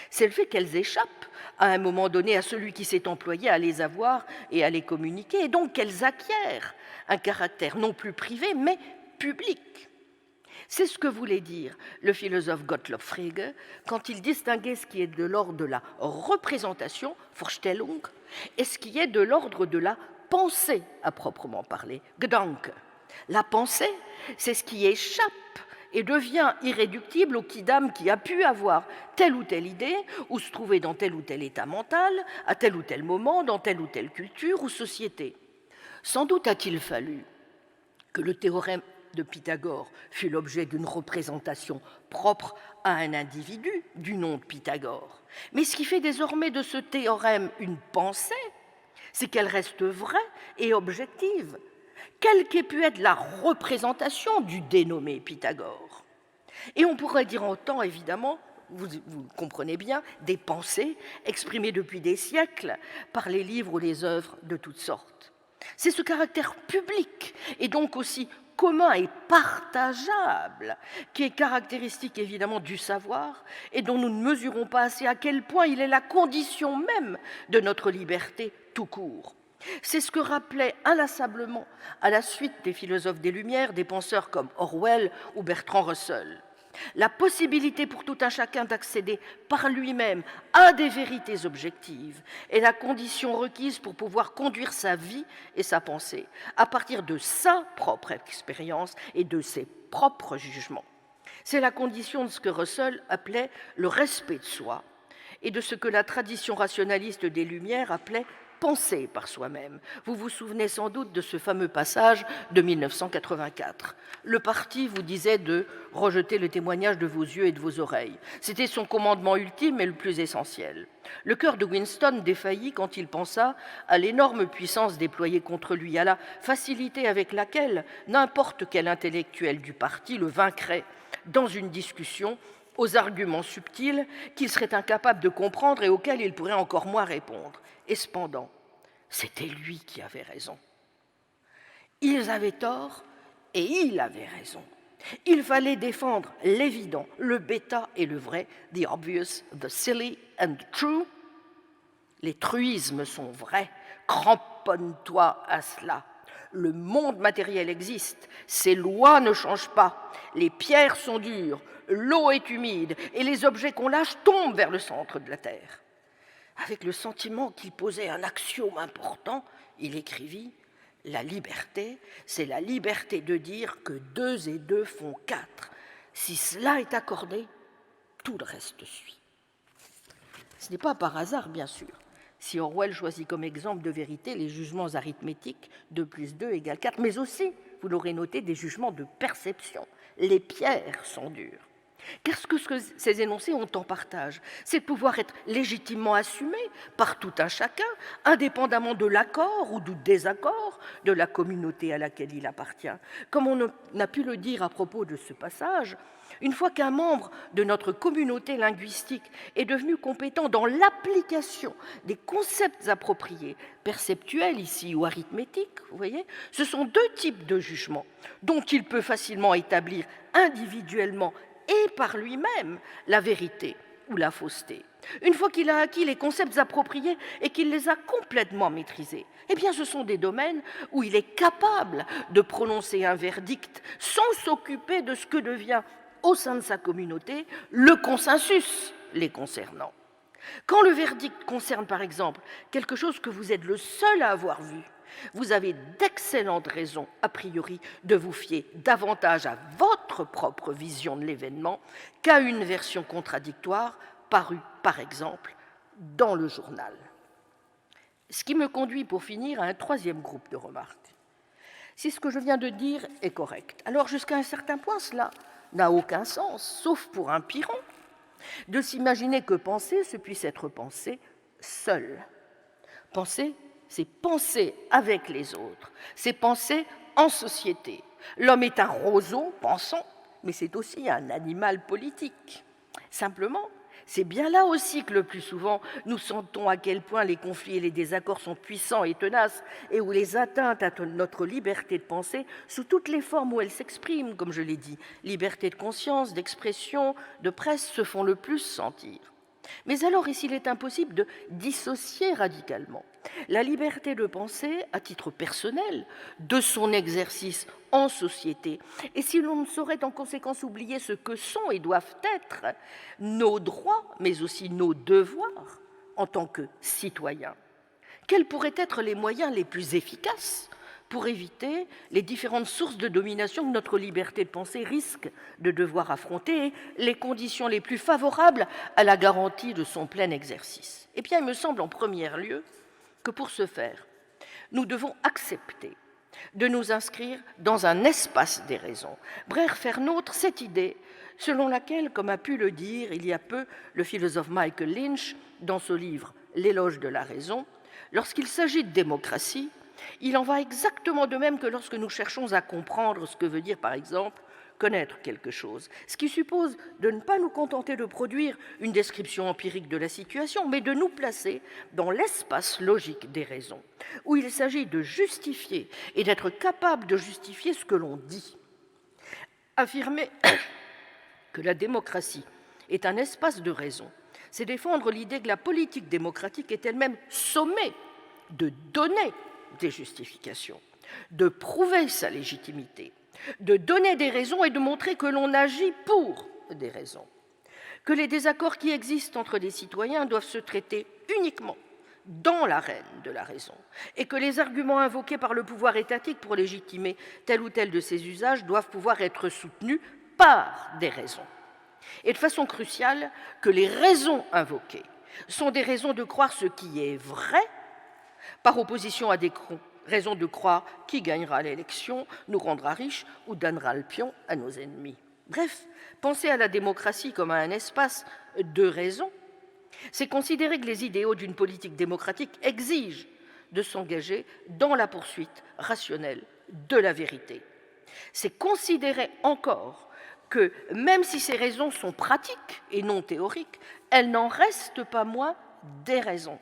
c'est le fait qu'elles échappent à un moment donné à celui qui s'est employé à les avoir et à les communiquer, et donc qu'elles acquièrent un caractère non plus privé, mais public. C'est ce que voulait dire le philosophe Gottlob Frege quand il distinguait ce qui est de l'ordre de la représentation, Vorstellung, et ce qui est de l'ordre de la pensée à proprement parler, Gedanke. La pensée, c'est ce qui échappe et devient irréductible au quidam qui a pu avoir telle ou telle idée ou se trouver dans tel ou tel état mental, à tel ou tel moment, dans telle ou telle culture ou société. Sans doute a-t-il fallu que le théorème de Pythagore fût l'objet d'une représentation propre à un individu du nom de Pythagore. Mais ce qui fait désormais de ce théorème une pensée, c'est qu'elle reste vraie et objective, quelle qu'ait pu être la représentation du dénommé Pythagore. Et on pourrait dire en temps, évidemment, vous comprenez bien, des pensées exprimées depuis des siècles par les livres ou les œuvres de toutes sortes. C'est ce caractère public et donc aussi commun et partageable qui est caractéristique évidemment du savoir et dont nous ne mesurons pas assez à quel point il est la condition même de notre liberté tout court. C'est ce que rappelaient inlassablement, à la suite des philosophes des Lumières, des penseurs comme Orwell ou Bertrand Russell. La possibilité pour tout un chacun d'accéder par lui-même à des vérités objectives est la condition requise pour pouvoir conduire sa vie et sa pensée à partir de sa propre expérience et de ses propres jugements. C'est la condition de ce que Russell appelait le respect de soi et de ce que la tradition rationaliste des Lumières appelait penser par soi-même. Vous vous souvenez sans doute de ce fameux passage de 1984. Le parti vous disait de rejeter le témoignage de vos yeux et de vos oreilles. C'était son commandement ultime et le plus essentiel. Le cœur de Winston défaillit quand il pensa à l'énorme puissance déployée contre lui, à la facilité avec laquelle n'importe quel intellectuel du parti le vaincrait dans une discussion aux arguments subtils qu'il serait incapable de comprendre et auxquels il pourrait encore moins répondre. Et cependant, c'était lui qui avait raison. Ils avaient tort et il avait raison. Il fallait défendre l'évident, le bêta et le vrai, the obvious, the silly and the true. Les truismes sont vrais, cramponne-toi à cela. Le monde matériel existe, ses lois ne changent pas, les pierres sont dures, l'eau est humide et les objets qu'on lâche tombent vers le centre de la Terre. Avec le sentiment qu'il posait un axiome important, il écrivit « La liberté, c'est la liberté de dire que 2 et 2 font 4. Si cela est accordé, tout le reste suit. » Ce n'est pas par hasard, bien sûr, si Orwell choisit comme exemple de vérité les jugements arithmétiques 2 plus 2 égale 4, mais aussi, vous l'aurez noté, des jugements de perception. Les pierres sont dures. Car ce que ces énoncés ont en partage, c'est de pouvoir être légitimement assumé par tout un chacun, indépendamment de l'accord ou du désaccord de la communauté à laquelle il appartient. Comme on a pu le dire à propos de ce passage, une fois qu'un membre de notre communauté linguistique est devenu compétent dans l'application des concepts appropriés, perceptuels ici ou arithmétiques, vous voyez, ce sont deux types de jugements dont il peut facilement établir individuellement et par lui-même la vérité ou la fausseté. Une fois qu'il a acquis les concepts appropriés et qu'il les a complètement maîtrisés, eh bien ce sont des domaines où il est capable de prononcer un verdict sans s'occuper de ce que devient au sein de sa communauté le consensus les concernant. Quand le verdict concerne par exemple quelque chose que vous êtes le seul à avoir vu, vous avez d'excellentes raisons, a priori, de vous fier davantage à votre propre vision de l'événement qu'à une version contradictoire parue, par exemple, dans le journal. Ce qui me conduit, pour finir, à un troisième groupe de remarques. Si ce que je viens de dire est correct, alors jusqu'à un certain point, cela n'a aucun sens, sauf pour un Pyrrhon, de s'imaginer que penser, ce puisse être pensé seul. Penser, c'est penser avec les autres, c'est penser en société. L'homme est un roseau pensant, mais c'est aussi un animal politique. Simplement, c'est bien là aussi que le plus souvent nous sentons à quel point les conflits et les désaccords sont puissants et tenaces et où les atteintes à notre liberté de penser, sous toutes les formes où elles s'expriment, comme je l'ai dit, liberté de conscience, d'expression, de presse, se font le plus sentir. Mais alors, et s'il est impossible de dissocier radicalement la liberté de penser à titre personnel de son exercice en société, et si l'on ne saurait en conséquence oublier ce que sont et doivent être nos droits, mais aussi nos devoirs en tant que citoyens, quels pourraient être les moyens les plus efficaces pour éviter les différentes sources de domination que notre liberté de penser risque de devoir affronter et les conditions les plus favorables à la garantie de son plein exercice? Eh bien, il me semble en premier lieu que pour ce faire, nous devons accepter de nous inscrire dans un espace des raisons. Bref, faire nôtre cette idée selon laquelle, comme a pu le dire il y a peu le philosophe Michael Lynch dans ce livre « L'éloge de la raison », lorsqu'il s'agit de démocratie, il en va exactement de même que lorsque nous cherchons à comprendre ce que veut dire, par exemple, connaître quelque chose, ce qui suppose de ne pas nous contenter de produire une description empirique de la situation, mais de nous placer dans l'espace logique des raisons, où il s'agit de justifier et d'être capable de justifier ce que l'on dit. Affirmer que la démocratie est un espace de raison, c'est défendre l'idée que la politique démocratique est elle-même sommée de donner des justifications, de prouver sa légitimité, de donner des raisons et de montrer que l'on agit pour des raisons, que les désaccords qui existent entre les citoyens doivent se traiter uniquement dans l'arène de la raison, et que les arguments invoqués par le pouvoir étatique pour légitimer tel ou tel de ses usages doivent pouvoir être soutenus par des raisons. Et de façon cruciale, que les raisons invoquées sont des raisons de croire ce qui est vrai, par opposition à des raisons de croire qui gagnera l'élection, nous rendra riches ou donnera le pion à nos ennemis. Bref, penser à la démocratie comme à un espace de raison, c'est considérer que les idéaux d'une politique démocratique exigent de s'engager dans la poursuite rationnelle de la vérité. C'est considérer encore que, même si ces raisons sont pratiques et non théoriques, elles n'en restent pas moins des raisons.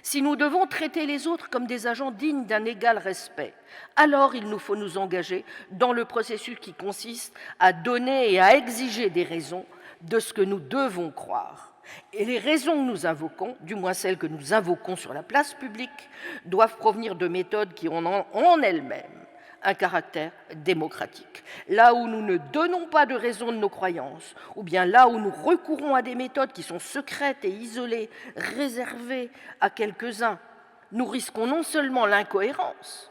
Si nous devons traiter les autres comme des agents dignes d'un égal respect, alors il nous faut nous engager dans le processus qui consiste à donner et à exiger des raisons de ce que nous devons croire. Et les raisons que nous invoquons, du moins celles que nous invoquons sur la place publique, doivent provenir de méthodes qui ont en elles-mêmes un caractère démocratique. Là où nous ne donnons pas de raison de nos croyances, ou bien là où nous recourons à des méthodes qui sont secrètes et isolées, réservées à quelques-uns, nous risquons non seulement l'incohérence,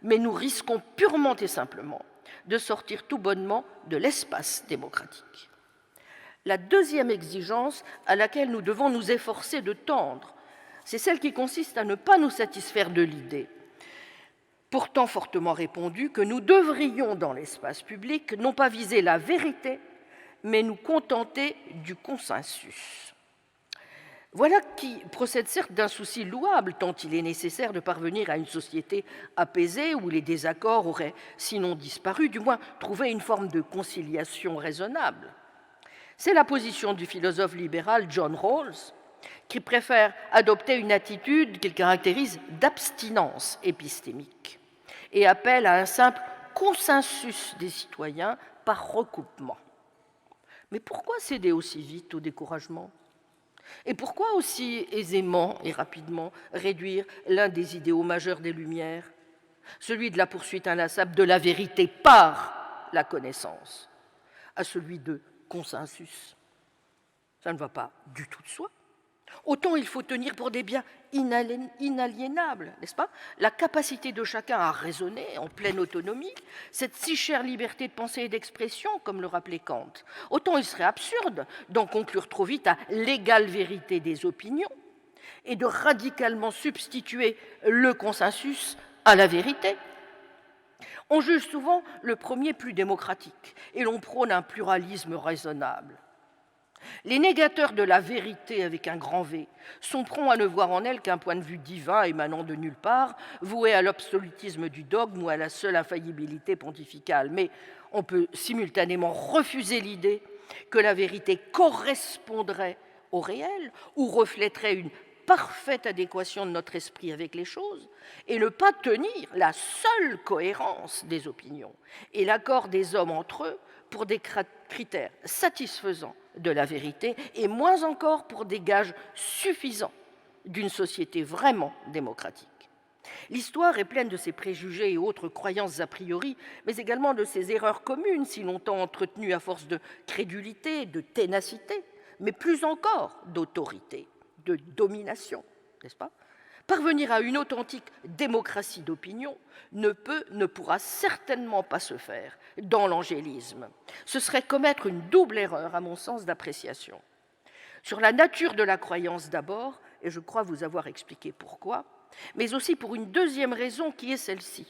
mais nous risquons purement et simplement de sortir tout bonnement de l'espace démocratique. La deuxième exigence à laquelle nous devons nous efforcer de tendre, c'est celle qui consiste à ne pas nous satisfaire de l'idée, pourtant fortement répandue, que nous devrions, dans l'espace public, non pas viser la vérité, mais nous contenter du consensus. Voilà qui procède certes d'un souci louable, tant il est nécessaire de parvenir à une société apaisée où les désaccords auraient, sinon disparu, du moins trouvé une forme de conciliation raisonnable. C'est la position du philosophe libéral John Rawls, qui préfère adopter une attitude qu'il caractérise d'abstinence épistémique et appelle à un simple consensus des citoyens par recoupement. Mais pourquoi céder aussi vite au découragement ? Et pourquoi aussi aisément et rapidement réduire l'un des idéaux majeurs des Lumières, celui de la poursuite inlassable de la vérité par la connaissance, à celui de consensus? Ça ne va pas du tout de soi. Autant il faut tenir pour des biens inaliénables, n'est-ce pas, la capacité de chacun à raisonner en pleine autonomie, cette si chère liberté de pensée et d'expression, comme le rappelait Kant. Autant il serait absurde d'en conclure trop vite à l'égale vérité des opinions et de radicalement substituer le consensus à la vérité. On juge souvent le premier plus démocratique et l'on prône un pluralisme raisonnable. Les négateurs de la vérité avec un grand V sont prompts à ne voir en elle qu'un point de vue divin émanant de nulle part, voué à l'absolutisme du dogme ou à la seule infaillibilité pontificale. Mais on peut simultanément refuser l'idée que la vérité correspondrait au réel ou reflèterait une parfaite adéquation de notre esprit avec les choses et ne pas tenir la seule cohérence des opinions et l'accord des hommes entre eux pour des critères satisfaisants de la vérité et moins encore pour des gages suffisants d'une société vraiment démocratique. L'histoire est pleine de ces préjugés et autres croyances a priori, mais également de ces erreurs communes si longtemps entretenues à force de crédulité, de ténacité, mais plus encore d'autorité, de domination, n'est-ce pas ? Parvenir à une authentique démocratie d'opinion ne pourra certainement pas se faire dans l'angélisme. Ce serait commettre une double erreur, à mon sens, d'appréciation. Sur la nature de la croyance d'abord, et je crois vous avoir expliqué pourquoi, mais aussi pour une deuxième raison qui est celle-ci.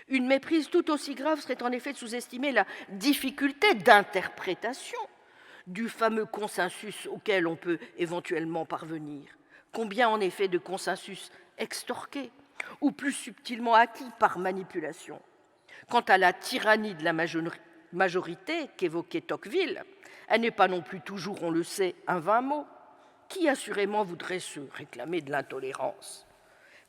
Une méprise tout aussi grave serait en effet de sous-estimer la difficulté d'interprétation du fameux consensus auquel on peut éventuellement parvenir. Combien en effet de consensus extorqués ou plus subtilement acquis par manipulation. Quant à la tyrannie de la majorité qu'évoquait Tocqueville, elle n'est pas non plus toujours, on le sait, un vain mot, qui assurément voudrait se réclamer de l'intolérance.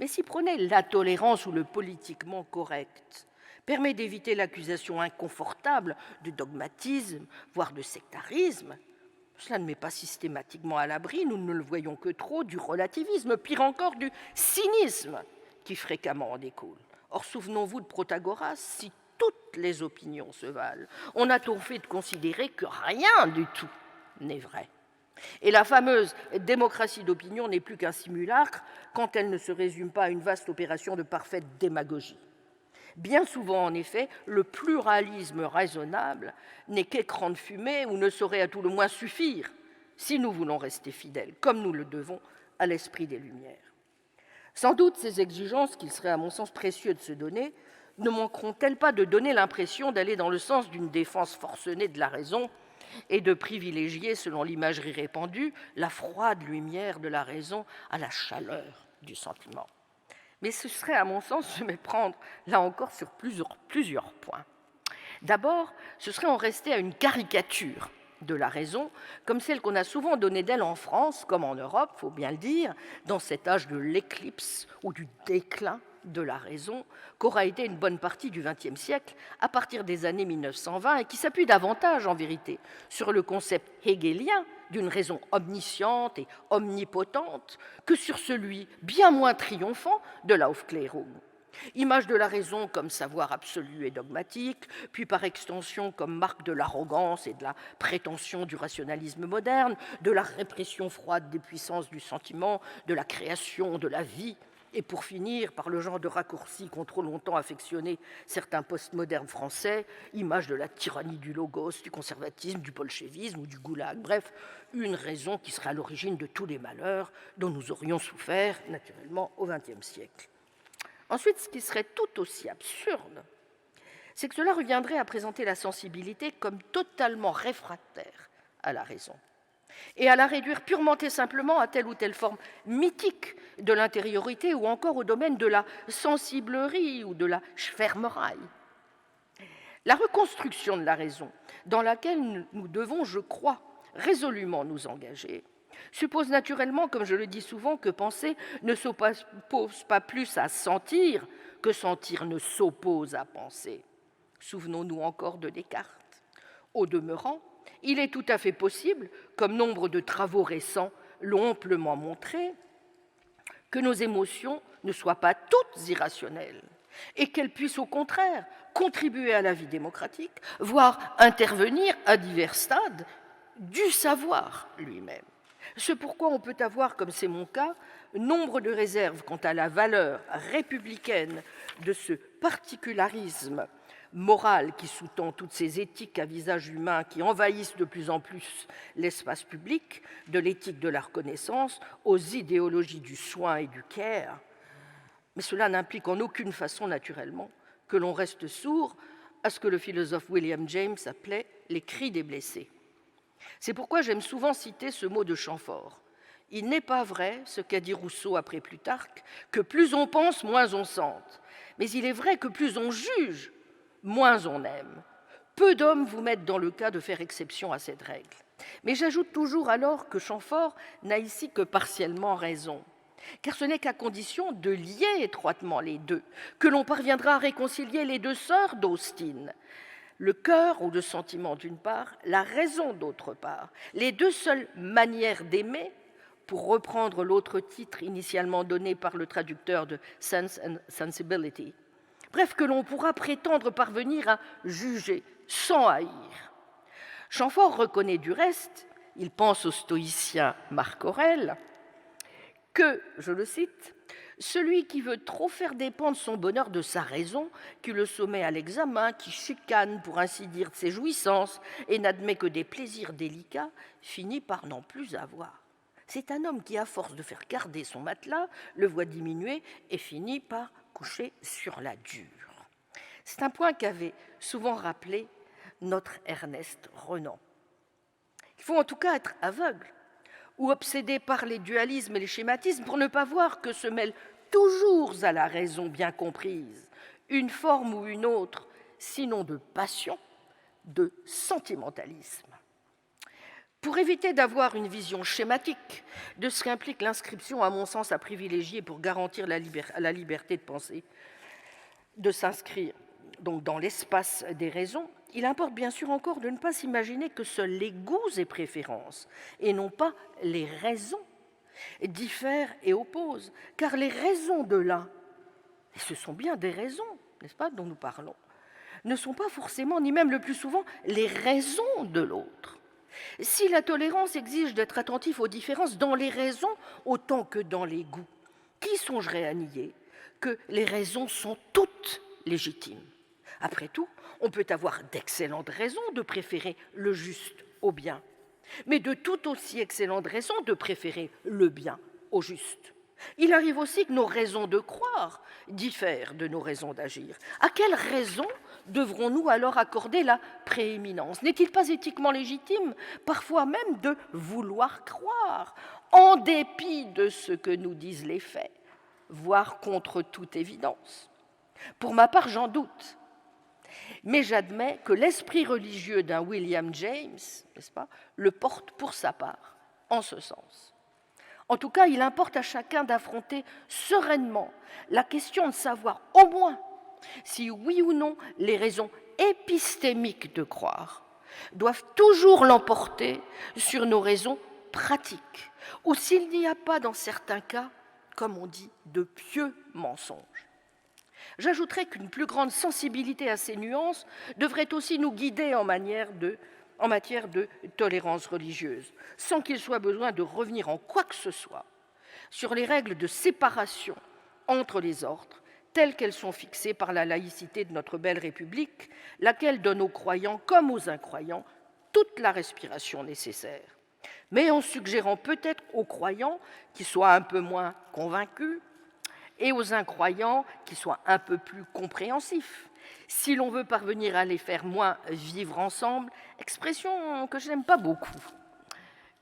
Mais si prenez la tolérance ou le politiquement correct, permet d'éviter l'accusation inconfortable de dogmatisme, voire de sectarisme, cela ne met pas systématiquement à l'abri, nous ne le voyons que trop, du relativisme, pire encore du cynisme qui fréquemment en découle. Or, souvenons-vous de Protagoras, si toutes les opinions se valent, on a tôt fait de considérer que rien du tout n'est vrai. Et la fameuse démocratie d'opinion n'est plus qu'un simulacre quand elle ne se résume pas à une vaste opération de parfaite démagogie. Bien souvent, en effet, le pluralisme raisonnable n'est qu'écran de fumée ou ne saurait à tout le moins suffire si nous voulons rester fidèles, comme nous le devons, à l'esprit des Lumières. Sans doute, ces exigences, qu'il serait à mon sens précieux de se donner, ne manqueront-elles pas de donner l'impression d'aller dans le sens d'une défense forcenée de la raison et de privilégier, selon l'imagerie répandue, la froide lumière de la raison à la chaleur du sentiment. Mais ce serait, à mon sens, se méprendre, là encore, sur plusieurs points. D'abord, ce serait en rester à une caricature de la raison, comme celle qu'on a souvent donnée d'elle en France, comme en Europe, il faut bien le dire, dans cet âge de l'éclipse ou du déclin de la raison, qu'aura été une bonne partie du XXe siècle, à partir des années 1920, et qui s'appuie davantage, en vérité, sur le concept hégélien d'une raison omnisciente et omnipotente que sur celui bien moins triomphant de l'Aufklärung. Image de la raison comme savoir absolu et dogmatique, puis par extension comme marque de l'arrogance et de la prétention du rationalisme moderne, de la répression froide des puissances du sentiment, de la création de la vie, et pour finir par le genre de raccourci qu'ont trop longtemps affectionné certains postmodernes français, image de la tyrannie du logos, du conservatisme, du bolchevisme ou du goulag. Bref, une raison qui serait à l'origine de tous les malheurs dont nous aurions souffert, naturellement, au XXe siècle. Ensuite, ce qui serait tout aussi absurde, c'est que cela reviendrait à présenter la sensibilité comme totalement réfractaire à la raison, et à la réduire purement et simplement à telle ou telle forme mythique de l'intériorité ou encore au domaine de la sensiblerie ou de la Schwärmerei. La reconstruction de la raison, dans laquelle nous devons, je crois, résolument nous engager, suppose naturellement, comme je le dis souvent, que penser ne s'oppose pas plus à sentir que sentir ne s'oppose à penser. Souvenons-nous encore de Descartes. Au demeurant, il est tout à fait possible, comme nombre de travaux récents l'ont amplement montré, que nos émotions ne soient pas toutes irrationnelles et qu'elles puissent au contraire contribuer à la vie démocratique, voire intervenir à divers stades du savoir lui-même. Ce pourquoi on peut avoir, comme c'est mon cas, nombre de réserves quant à la valeur républicaine de ce particularisme moral qui sous-tend toutes ces éthiques à visage humain qui envahissent de plus en plus l'espace public, de l'éthique de la reconnaissance aux idéologies du soin et du care. Mais cela n'implique en aucune façon, naturellement, que l'on reste sourd à ce que le philosophe William James appelait les cris des blessés. C'est pourquoi j'aime souvent citer ce mot de Chamfort. Il n'est pas vrai, ce qu'a dit Rousseau après Plutarque, que plus on pense, moins on sente. Mais il est vrai que plus on juge, moins on aime. Peu d'hommes vous mettent dans le cas de faire exception à cette règle. Mais j'ajoute toujours alors que Chamfort n'a ici que partiellement raison. Car ce n'est qu'à condition de lier étroitement les deux que l'on parviendra à réconcilier les deux sœurs d'Austin. Le cœur ou le sentiment d'une part, la raison d'autre part, les deux seules manières d'aimer, pour reprendre l'autre titre initialement donné par le traducteur de Sense and Sensibility. Bref, que l'on pourra prétendre parvenir à juger sans haïr. Chamfort reconnaît du reste, il pense au stoïcien Marc Aurèle, que, je le cite, « celui qui veut trop faire dépendre son bonheur de sa raison, qui le sommet à l'examen, qui chicane, pour ainsi dire, de ses jouissances, et n'admet que des plaisirs délicats, finit par n'en plus avoir. C'est un homme qui, à force de faire garder son matelas, le voit diminuer et finit par coucher sur la dure. » C'est un point qu'avait souvent rappelé notre Ernest Renan. Il faut en tout cas être aveugle ou obsédé par les dualismes et les schématismes pour ne pas voir que se mêle toujours à la raison bien comprise une forme ou une autre, sinon de passion, de sentimentalisme. Pour éviter d'avoir une vision schématique de ce qu'implique l'inscription, à mon sens, à privilégier pour garantir la liberté de penser, de s'inscrire donc dans l'espace des raisons, il importe bien sûr encore de ne pas s'imaginer que seuls les goûts et préférences, et non pas les raisons, diffèrent et opposent, car les raisons de l'un, et ce sont bien des raisons, n'est-ce pas, dont nous parlons, ne sont pas forcément, ni même le plus souvent, les raisons de l'autre. Si la tolérance exige d'être attentif aux différences dans les raisons autant que dans les goûts, qui songerait à nier que les raisons sont toutes légitimes? Après tout, on peut avoir d'excellentes raisons de préférer le juste au bien, mais de tout aussi excellentes raisons de préférer le bien au juste. Il arrive aussi que nos raisons de croire diffèrent de nos raisons d'agir. À quelles raisons devrons-nous alors accorder la prééminence? N'est-il pas éthiquement légitime, parfois même, de vouloir croire, en dépit de ce que nous disent les faits, voire contre toute évidence? Pour ma part, j'en doute. Mais j'admets que l'esprit religieux d'un William James, n'est-ce pas, le porte pour sa part, en ce sens. En tout cas, il importe à chacun d'affronter sereinement la question de savoir au moins si oui ou non les raisons épistémiques de croire doivent toujours l'emporter sur nos raisons pratiques, ou s'il n'y a pas dans certains cas, comme on dit, de pieux mensonges. J'ajouterai qu'une plus grande sensibilité à ces nuances devrait aussi nous guider en matière de tolérance religieuse, sans qu'il soit besoin de revenir en quoi que ce soit sur les règles de séparation entre les ordres, telles qu'elles sont fixées par la laïcité de notre belle République, laquelle donne aux croyants comme aux incroyants toute la respiration nécessaire, mais en suggérant peut-être aux croyants qui soient un peu moins convaincus et aux incroyants qui soient un peu plus compréhensifs, si l'on veut parvenir à les faire moins vivre ensemble, expression que je n'aime pas beaucoup,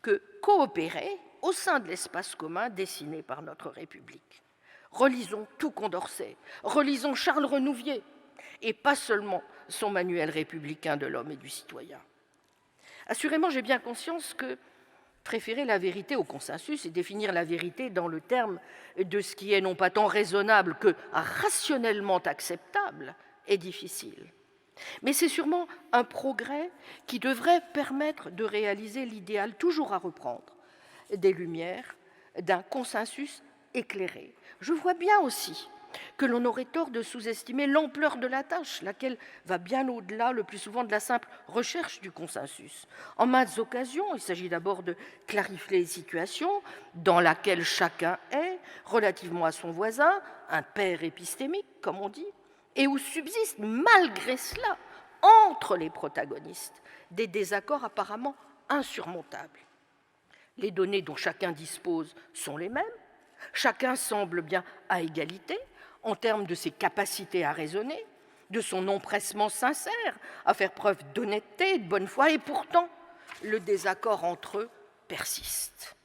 que coopérer au sein de l'espace commun dessiné par notre République. Relisons tout Condorcet, relisons Charles Renouvier, et pas seulement son manuel républicain de l'homme et du citoyen. Assurément, j'ai bien conscience que préférer la vérité au consensus et définir la vérité dans le terme de ce qui est non pas tant raisonnable que rationnellement acceptable est difficile. Mais c'est sûrement un progrès qui devrait permettre de réaliser l'idéal toujours à reprendre des Lumières, d'un consensus éclairé. Je vois bien aussi que l'on aurait tort de sous-estimer l'ampleur de la tâche, laquelle va bien au-delà, le plus souvent, de la simple recherche du consensus. En maintes occasions, il s'agit d'abord de clarifier les situations dans lesquelles chacun est, relativement à son voisin, un pair épistémique, comme on dit, et où subsistent, malgré cela, entre les protagonistes, des désaccords apparemment insurmontables. Les données dont chacun dispose sont les mêmes, chacun semble bien à égalité, en termes de ses capacités à raisonner, de son empressement sincère à faire preuve d'honnêteté et de bonne foi, et pourtant, le désaccord entre eux persiste.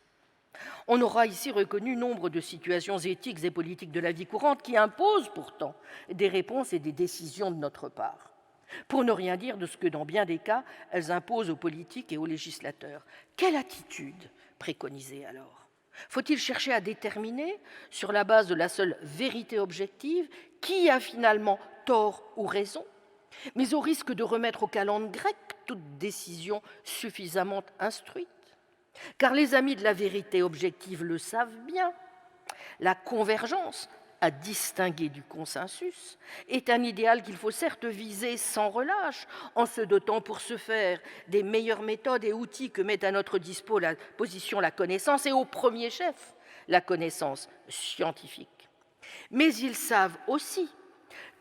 On aura ici reconnu nombre de situations éthiques et politiques de la vie courante qui imposent pourtant des réponses et des décisions de notre part, pour ne rien dire de ce que, dans bien des cas, elles imposent aux politiques et aux législateurs. Quelle attitude préconiser alors ? Faut-il chercher à déterminer, sur la base de la seule vérité objective, qui a finalement tort ou raison, mais au risque de remettre aux calendes grecques toute décision suffisamment instruite? Car les amis de la vérité objective le savent bien. La convergence, à distinguer du consensus, est un idéal qu'il faut certes viser sans relâche, en se dotant pour ce faire des meilleures méthodes et outils que met à notre disposition la connaissance, et au premier chef, la connaissance scientifique. Mais ils savent aussi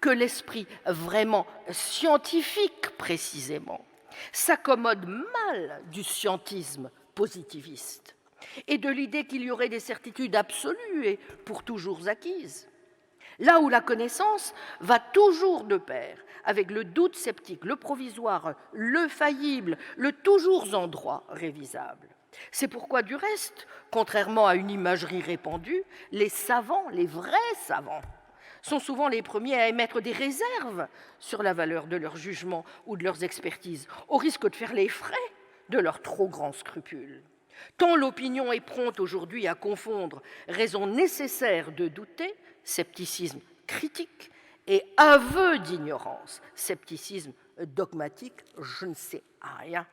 que l'esprit vraiment scientifique, précisément, s'accommode mal du scientisme positiviste et de l'idée qu'il y aurait des certitudes absolues et pour toujours acquises. Là où la connaissance va toujours de pair avec le doute sceptique, le provisoire, le faillible, le toujours en droit révisable. C'est pourquoi, du reste, contrairement à une imagerie répandue, les savants, les vrais savants, sont souvent les premiers à émettre des réserves sur la valeur de leurs jugements ou de leurs expertises, au risque de faire les frais de leurs trop grands scrupules. Tant l'opinion est prompte aujourd'hui à confondre raison nécessaire de douter, scepticisme critique, et aveu d'ignorance, scepticisme dogmatique, je ne sais rien,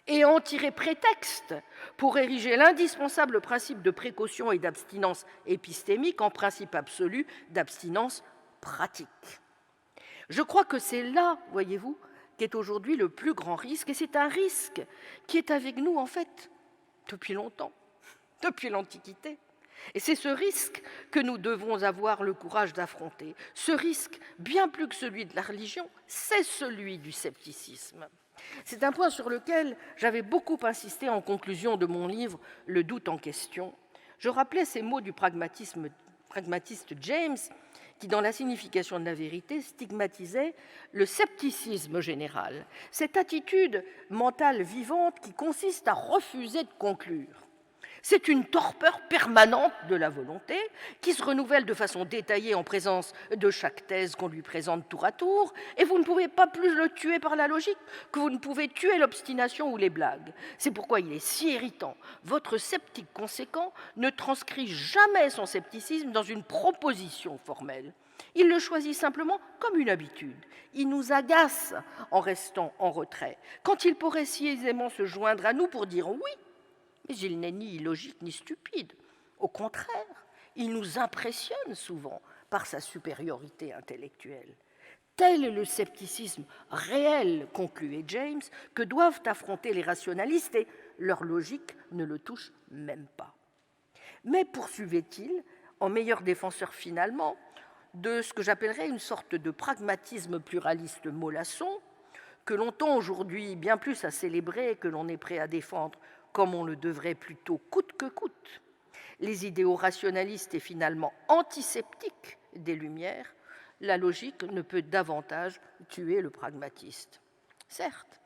et en tirer prétexte pour ériger l'indispensable principe de précaution et d'abstinence épistémique en principe absolu d'abstinence pratique. Je crois que c'est là, voyez-vous, qu'est aujourd'hui le plus grand risque, et c'est un risque qui est avec nous, en fait, depuis longtemps, depuis l'Antiquité. Et c'est ce risque que nous devons avoir le courage d'affronter. Ce risque, bien plus que celui de la religion, c'est celui du scepticisme. C'est un point sur lequel j'avais beaucoup insisté en conclusion de mon livre « Le doute en question ». Je rappelais ces mots du pragmatiste James, qui, dans la signification de la vérité, stigmatisait le scepticisme général, cette attitude mentale vivante qui consiste à refuser de conclure. C'est une torpeur permanente de la volonté qui se renouvelle de façon détaillée en présence de chaque thèse qu'on lui présente tour à tour, et vous ne pouvez pas plus le tuer par la logique que vous ne pouvez tuer l'obstination ou les blagues. C'est pourquoi il est si irritant. Votre sceptique conséquent ne transcrit jamais son scepticisme dans une proposition formelle. Il le choisit simplement comme une habitude. Il nous agace en restant en retrait, quand il pourrait si aisément se joindre à nous pour dire oui. Mais il n'est ni illogique ni stupide. Au contraire, il nous impressionne souvent par sa supériorité intellectuelle. Tel est le scepticisme réel, concluait James, que doivent affronter les rationalistes, et leur logique ne le touche même pas. Mais poursuivait-il, en meilleur défenseur finalement, de ce que j'appellerais une sorte de pragmatisme pluraliste mollasson, que l'on tend aujourd'hui bien plus à célébrer et que l'on est prêt à défendre comme on le devrait plutôt coûte que coûte. Les idéaux rationalistes et finalement antisceptiques des Lumières la logique ne peut davantage tuer le pragmatiste. Certes,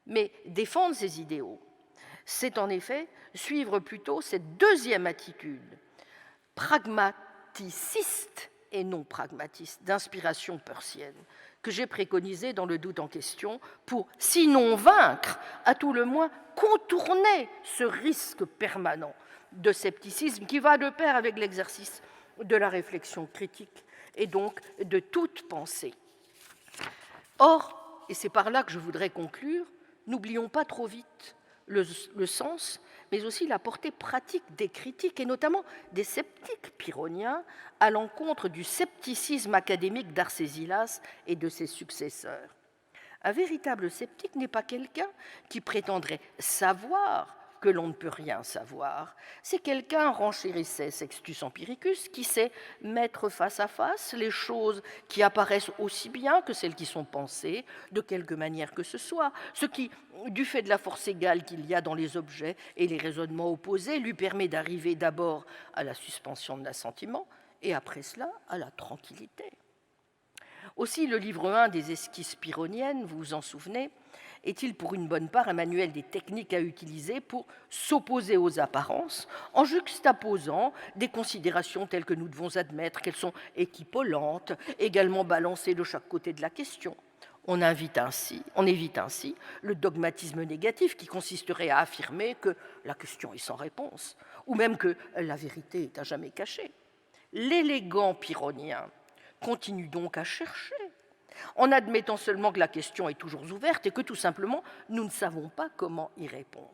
mais défendre ces idéaux, c'est en effet suivre plutôt cette deuxième attitude, pragmaticiste et non pragmatiste, d'inspiration peircienne, que j'ai préconisée dans Le doute en question, pour, sinon vaincre, à tout le moins contourner ce risque permanent de scepticisme qui va de pair avec l'exercice de la réflexion critique et donc de toute pensée. Or, et c'est par là que je voudrais conclure, n'oublions pas trop vite le sens, mais aussi la portée pratique des critiques, et notamment des sceptiques pyrrhoniens, à l'encontre du scepticisme académique d'Arcésilas et de ses successeurs. Un véritable sceptique n'est pas quelqu'un qui prétendrait savoir que l'on ne peut rien savoir. C'est quelqu'un, renchérissait Sextus Empiricus, qui sait mettre face à face les choses qui apparaissent aussi bien que celles qui sont pensées, de quelque manière que ce soit, ce qui, du fait de la force égale qu'il y a dans les objets et les raisonnements opposés, lui permet d'arriver d'abord à la suspension de l'assentiment et après cela à la tranquillité. Aussi, le livre 1 des esquisses pyrrhoniennes, vous vous en souvenez, est-il pour une bonne part un manuel des techniques à utiliser pour s'opposer aux apparences, en juxtaposant des considérations telles que nous devons admettre qu'elles sont équipolantes, également balancées de chaque côté de la question. On évite ainsi le dogmatisme négatif qui consisterait à affirmer que la question est sans réponse, ou même que la vérité est à jamais cachée. L'élégant pyrrhonien continue donc à chercher, en admettant seulement que la question est toujours ouverte et que tout simplement nous ne savons pas comment y répondre.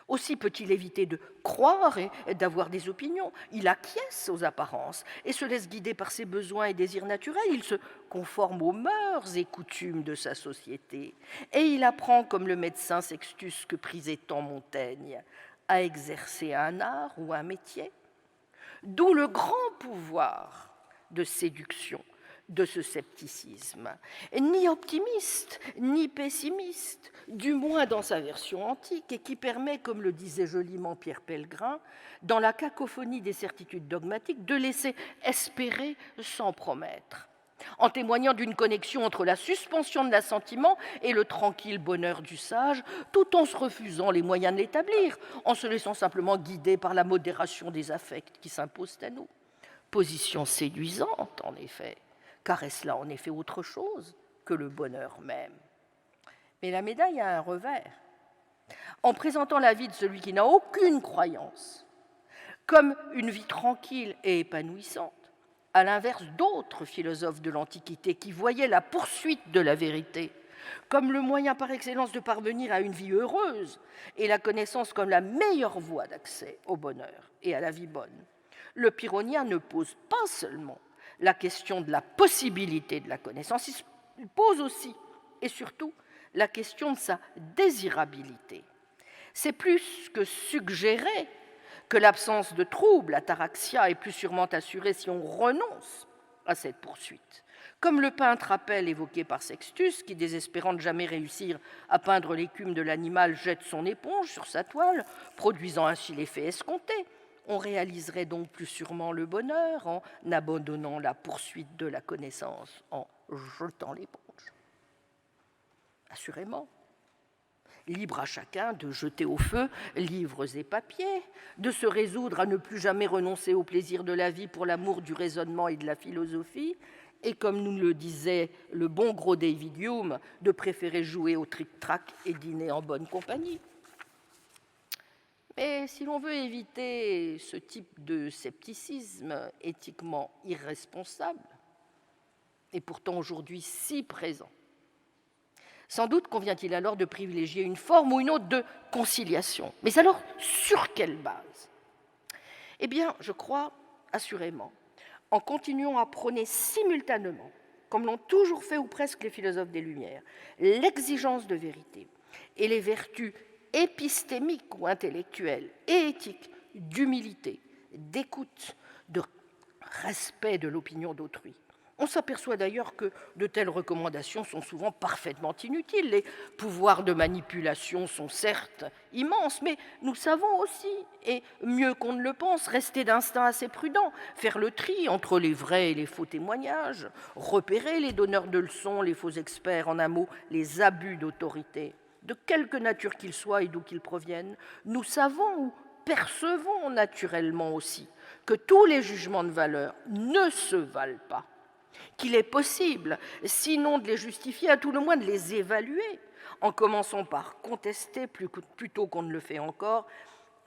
Aussi peut-il éviter de croire et d'avoir des opinions. Il acquiesce aux apparences et se laisse guider par ses besoins et désirs naturels. Il se conforme aux mœurs et coutumes de sa société. Et il apprend, comme le médecin Sextus que prisait tant Montaigne, à exercer un art ou un métier. D'où le grand pouvoir de séduction de ce scepticisme, ni optimiste, ni pessimiste, du moins dans sa version antique, et qui permet, comme le disait joliment Pierre Pellegrin, dans la cacophonie des certitudes dogmatiques, de laisser espérer sans promettre, en témoignant d'une connexion entre la suspension de l'assentiment et le tranquille bonheur du sage, tout en se refusant les moyens de l'établir, en se laissant simplement guider par la modération des affects qui s'imposent à nous. Position séduisante, en effet, car est-ce là en effet autre chose que le bonheur même? Mais la médaille a un revers. En présentant la vie de celui qui n'a aucune croyance comme une vie tranquille et épanouissante, à l'inverse d'autres philosophes de l'Antiquité qui voyaient la poursuite de la vérité comme le moyen par excellence de parvenir à une vie heureuse et la connaissance comme la meilleure voie d'accès au bonheur et à la vie bonne, le pyrrhonien ne pose pas seulement la question de la possibilité de la connaissance, il pose aussi et surtout la question de sa désirabilité. C'est plus que suggérer que l'absence de trouble, ataraxia, est plus sûrement assurée si on renonce à cette poursuite. Comme le peintre appel évoqué par Sextus, qui, désespérant de jamais réussir à peindre l'écume de l'animal, jette son éponge sur sa toile, produisant ainsi l'effet escompté, on réaliserait donc plus sûrement le bonheur en abandonnant la poursuite de la connaissance, en jetant l'éponge. Assurément, libre à chacun de jeter au feu livres et papiers, de se résoudre à ne plus jamais renoncer au plaisir de la vie pour l'amour du raisonnement et de la philosophie, et comme nous le disait le bon gros David Hume, de préférer jouer au tric-trac et dîner en bonne compagnie. Mais si l'on veut éviter ce type de scepticisme éthiquement irresponsable, et pourtant aujourd'hui si présent, sans doute convient-il alors de privilégier une forme ou une autre de conciliation. Mais alors, sur quelle base? Eh bien, je crois assurément, en continuant à prôner simultanément, comme l'ont toujours fait ou presque les philosophes des Lumières, l'exigence de vérité et les vertus épistémiques ou intellectuelles et éthiques d'humilité, d'écoute, de respect de l'opinion d'autrui. On s'aperçoit d'ailleurs que de telles recommandations sont souvent parfaitement inutiles. Les pouvoirs de manipulation sont certes immenses, mais nous savons aussi, et mieux qu'on ne le pense, rester d'instinct assez prudent, faire le tri entre les vrais et les faux témoignages, repérer les donneurs de leçons, les faux experts, en un mot, les abus d'autorité, de quelque nature qu'ils soient et d'où qu'ils proviennent. Nous savons ou percevons naturellement aussi que tous les jugements de valeur ne se valent pas, qu'il est possible, sinon de les justifier, à tout le moins de les évaluer, en commençant par contester, plutôt qu'on ne le fait encore,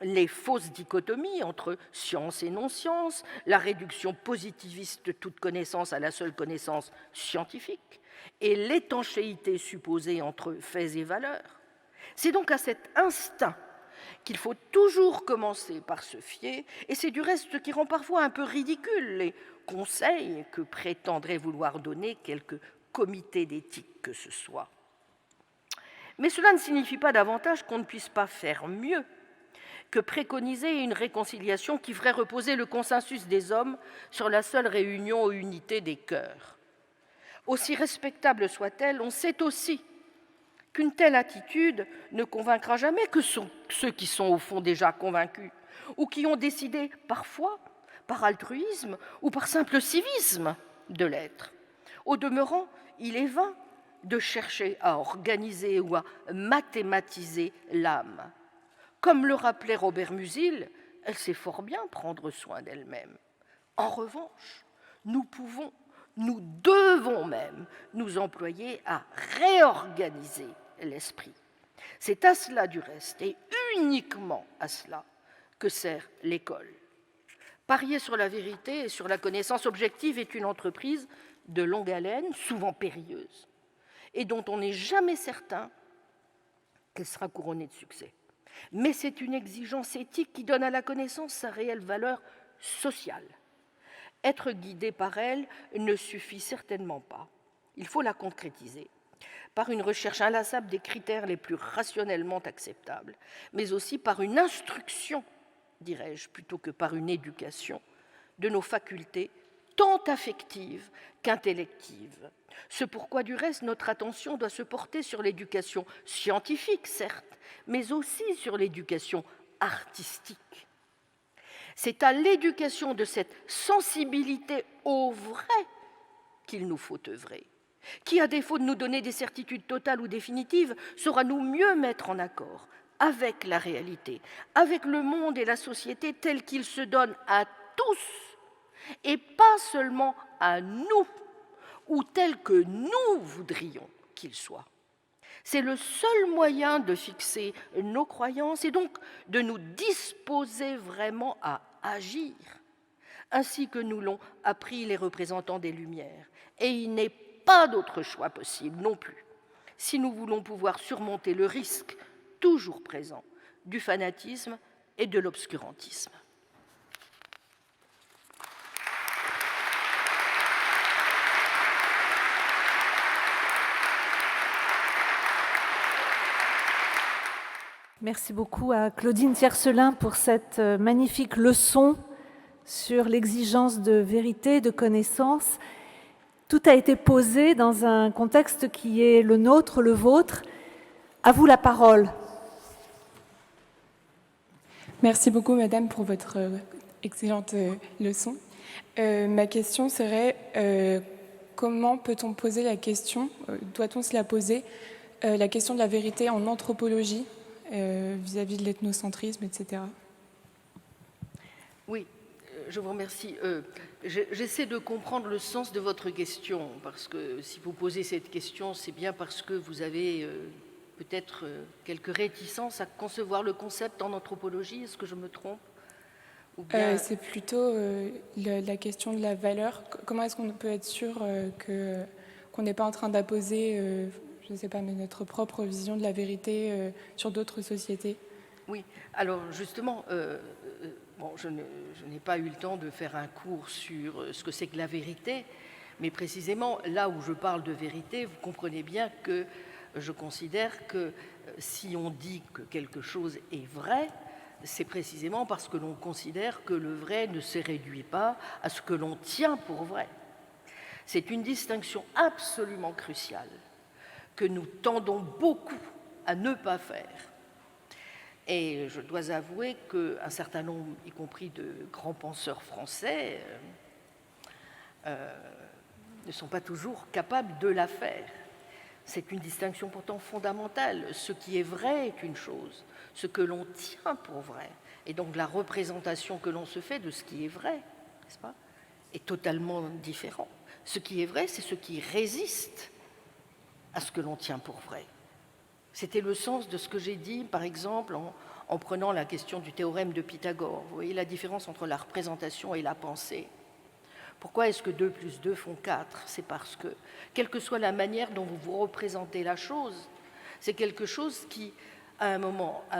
les fausses dichotomies entre science et non-science, la réduction positiviste de toute connaissance à la seule connaissance scientifique, et l'étanchéité supposée entre faits et valeurs. C'est donc à cet instinct qu'il faut toujours commencer par se fier, et c'est du reste ce qui rend parfois un peu ridicule les conseils que prétendrait vouloir donner quelque comité d'éthique que ce soit. Mais cela ne signifie pas davantage qu'on ne puisse pas faire mieux que préconiser une réconciliation qui ferait reposer le consensus des hommes sur la seule réunion ou unité des cœurs. Aussi respectable soit-elle, on sait aussi qu'une telle attitude ne convaincra jamais que ceux qui sont au fond déjà convaincus, ou qui ont décidé parfois, par altruisme ou par simple civisme, de l'être. Au demeurant, il est vain de chercher à organiser ou à mathématiser l'âme. Comme le rappelait Robert Musil, elle sait fort bien prendre soin d'elle-même. En revanche, nous pouvons, nous devons même nous employer à réorganiser l'esprit. C'est à cela du reste, et uniquement à cela, que sert l'école. Parier sur la vérité et sur la connaissance objective est une entreprise de longue haleine, souvent périlleuse, et dont on n'est jamais certain qu'elle sera couronnée de succès. Mais c'est une exigence éthique qui donne à la connaissance sa réelle valeur sociale. Être guidé par elle ne suffit certainement pas. Il faut la concrétiser par une recherche inlassable des critères les plus rationnellement acceptables, mais aussi par une instruction, dirais-je, plutôt que par une éducation, de nos facultés tant affectives qu'intellectives. Ce pourquoi, du reste, notre attention doit se porter sur l'éducation scientifique, certes, mais aussi sur l'éducation artistique. C'est à l'éducation de cette sensibilité au vrai qu'il nous faut œuvrer, qui, à défaut de nous donner des certitudes totales ou définitives, saura nous mieux mettre en accord avec la réalité, avec le monde et la société tels qu'ils se donnent à tous, et pas seulement à nous, ou tels que nous voudrions qu'ils soient. C'est le seul moyen de fixer nos croyances et donc de nous disposer vraiment à agir, ainsi que nous l'ont appris les représentants des Lumières. Et il n'est pas d'autre choix possible non plus, si nous voulons pouvoir surmonter le risque toujours présent du fanatisme et de l'obscurantisme.
Merci beaucoup à Claudine Tiercelin pour cette magnifique leçon sur l'exigence de vérité, de connaissance. Tout a été posé dans un contexte qui est le nôtre, le vôtre. À vous la parole.
Merci beaucoup, Madame, pour votre excellente leçon. Ma question serait, comment peut-on poser la question, doit-on se la poser, la question de la vérité en anthropologie, vis-à-vis de l'ethnocentrisme, etc.
Oui, je vous remercie. J'essaie de comprendre le sens de votre question, parce que si vous posez cette question, c'est bien parce que vous avez peut-être quelques réticences à concevoir le concept en anthropologie. Est-ce que je me trompe?
Bien... c'est plutôt la question de la valeur. Comment est-ce qu'on peut être sûr qu'on n'est pas en train d'apposer... je ne sais pas, mais notre propre vision de la vérité sur d'autres sociétés? Oui,
alors justement, bon, je n'ai pas eu le temps de faire un cours sur ce que c'est que la vérité, mais précisément là où je parle de vérité, vous comprenez bien que je considère que si on dit que quelque chose est vrai, c'est précisément parce que l'on considère que le vrai ne se réduit pas à ce que l'on tient pour vrai. C'est une distinction absolument cruciale que nous tendons beaucoup à ne pas faire. Et je dois avouer qu'un certain nombre, y compris de grands penseurs français, ne sont pas toujours capables de la faire. C'est une distinction pourtant fondamentale. Ce qui est vrai est une chose, ce que l'on tient pour vrai, et donc la représentation que l'on se fait de ce qui est vrai, n'est-ce pas, est totalement différent. Ce qui est vrai, c'est ce qui résiste à ce que l'on tient pour vrai. C'était le sens de ce que j'ai dit, par exemple, en prenant la question du théorème de Pythagore. Vous voyez la différence entre la représentation et la pensée. Pourquoi est-ce que 2 plus 2 font 4 ? C'est parce que, quelle que soit la manière dont vous représentez la chose, c'est quelque chose qui, à un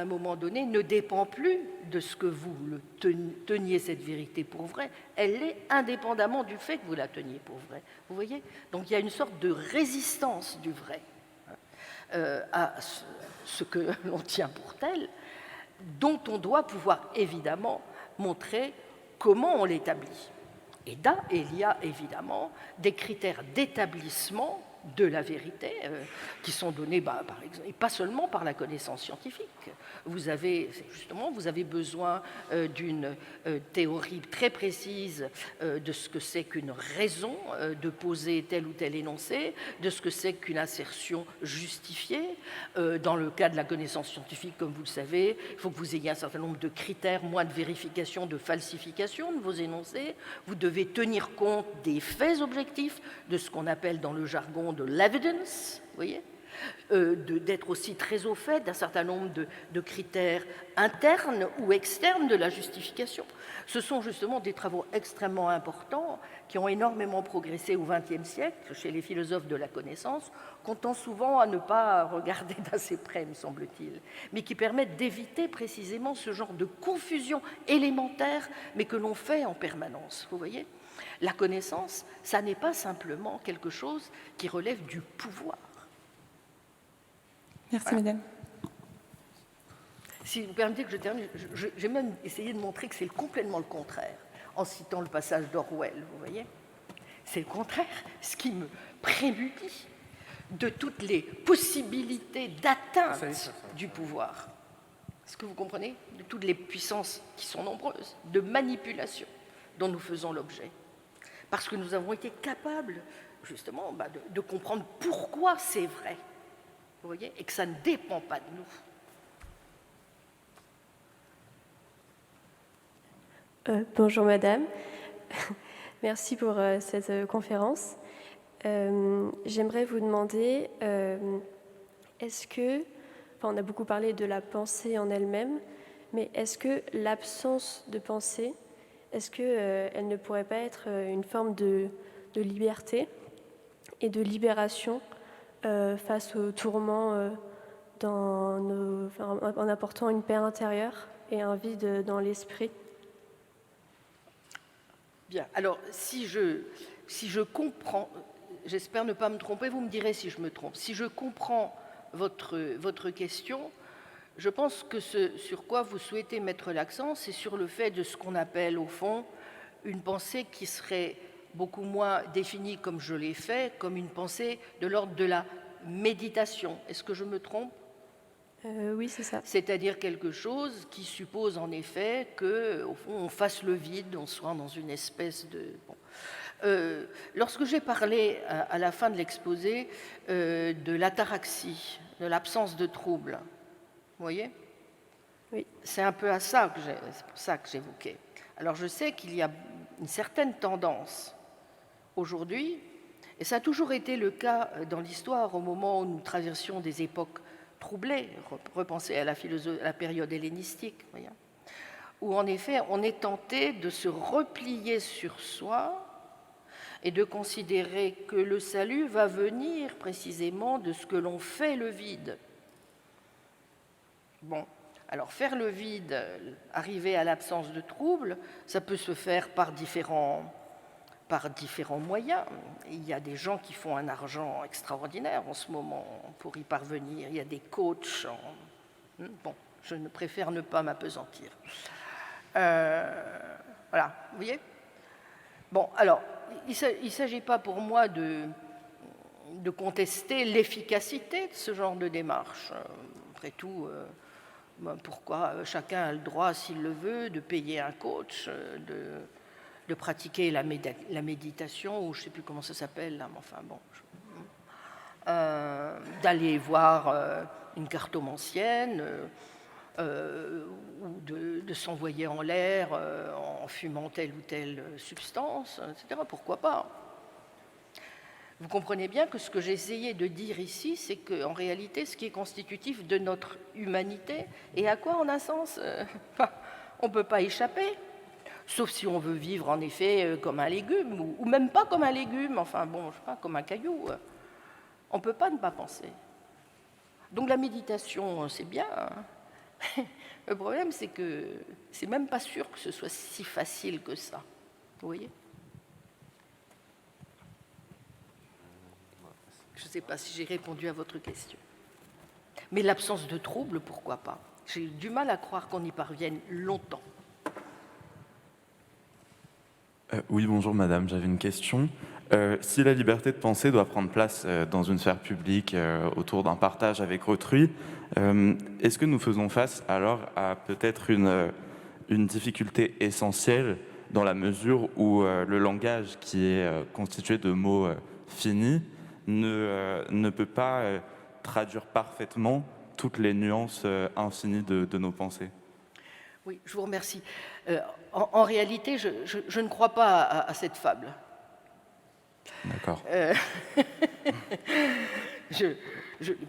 moment donné, ne dépend plus de ce que vous teniez cette vérité pour vraie. Elle l'est indépendamment du fait que vous la teniez pour vraie. Vous voyez ? Donc il y a une sorte de résistance du vrai à ce que l'on tient pour tel, dont on doit pouvoir évidemment montrer comment on l'établit. Et là, il y a évidemment des critères d'établissement de la vérité qui sont donnés, par exemple, et pas seulement par la connaissance scientifique. Vous avez besoin d'une théorie très précise de ce que c'est qu'une raison de poser tel ou tel énoncé, de ce que c'est qu'une assertion justifiée. Dans le cas de la connaissance scientifique, comme vous le savez, il faut que vous ayez un certain nombre de critères, moins de vérification, de falsification de vos énoncés. Vous devez tenir compte des faits objectifs, de ce qu'on appelle dans le jargon de l'evidence, vous voyez, d'être aussi très au fait d'un certain nombre de critères internes ou externes de la justification. Ce sont justement des travaux extrêmement importants qui ont énormément progressé au XXe siècle chez les philosophes de la connaissance, qu'on tend souvent à ne pas regarder d'assez près, me semble-t-il, mais qui permettent d'éviter précisément ce genre de confusion élémentaire, mais que l'on fait en permanence, vous voyez. La connaissance, ça n'est pas simplement quelque chose qui relève du pouvoir.
Merci,
voilà.
Madame.
Si vous permettez que je termine, j'ai même essayé de montrer que c'est complètement le contraire, en citant le passage d'Orwell, vous voyez. C'est le contraire, ce qui me prémunit de toutes les possibilités d'atteinte du pouvoir. Est-ce que vous comprenez ? De toutes les puissances qui sont nombreuses, de manipulation dont nous faisons l'objet. Parce que nous avons été capables, justement, de comprendre pourquoi c'est vrai, vous voyez, et que ça ne dépend pas de nous.
Bonjour Madame, merci pour cette conférence. J'aimerais vous demander, est-ce que, on a beaucoup parlé de la pensée en elle-même, mais est-ce que l'absence de pensée, est-ce qu'elle ne pourrait pas être une forme de liberté et de libération face aux tourments en apportant une paix intérieure et un vide dans l'esprit ?
Bien, alors si je comprends, j'espère ne pas me tromper, vous me direz si je me trompe. Si je comprends votre question, je pense que ce sur quoi vous souhaitez mettre l'accent, c'est sur le fait de ce qu'on appelle au fond une pensée qui serait beaucoup moins définie comme je l'ai fait, comme une pensée de l'ordre de la méditation. Est-ce que je me trompe ?
Oui, c'est ça.
C'est-à-dire quelque chose qui suppose en effet qu'au fond, on fasse le vide, on soit dans une espèce de... Bon. Lorsque j'ai parlé à la fin de l'exposé de l'ataraxie, de l'absence de trouble, vous voyez ?
Oui.
C'est un peu c'est pour ça que j'évoquais. Alors je sais qu'il y a une certaine tendance aujourd'hui, et ça a toujours été le cas dans l'histoire au moment où nous traversions des époques troublées, repensez à la période hellénistique, voyez, où en effet on est tenté de se replier sur soi et de considérer que le salut va venir précisément de ce que l'on fait le vide. Bon, alors faire le vide, arriver à l'absence de trouble, ça peut se faire par différents moyens. Il y a des gens qui font un argent extraordinaire en ce moment pour y parvenir. Il y a des coachs. Bon, je préfère ne pas m'appesantir. Voilà, vous voyez ? Bon, alors, il ne s'agit pas pour moi de contester l'efficacité de ce genre de démarche. Après tout, pourquoi chacun a le droit, s'il le veut, de payer un coach, de pratiquer la méditation, ou je ne sais plus comment ça s'appelle, là, mais enfin bon, d'aller voir une cartomancienne, ou de s'envoyer en l'air en fumant telle ou telle substance, etc. Pourquoi pas? Vous comprenez bien que ce que j'ai essayé de dire ici, c'est qu'en réalité, ce qui est constitutif de notre humanité, et à quoi, en un sens, on ne peut pas échapper, sauf si on veut vivre, en effet, comme un légume, ou même pas comme un légume, enfin bon, je sais pas, comme un caillou. On ne peut pas ne pas penser. Donc la méditation, c'est bien. Le problème, c'est que c'est même pas sûr que ce soit si facile que ça. Vous voyez? Je ne sais pas si j'ai répondu à votre question. Mais l'absence de trouble, pourquoi pas? J'ai du mal à croire qu'on y parvienne longtemps.
Oui, bonjour madame, j'avais une question. Si la liberté de penser doit prendre place dans une sphère publique autour d'un partage avec autrui, est-ce que nous faisons face alors à peut-être une difficulté essentielle dans la mesure où le langage qui est constitué de mots finis ne peut pas traduire parfaitement toutes les nuances infinies de nos pensées?
Oui, je vous remercie. En réalité, je ne crois pas à cette fable.
D'accord.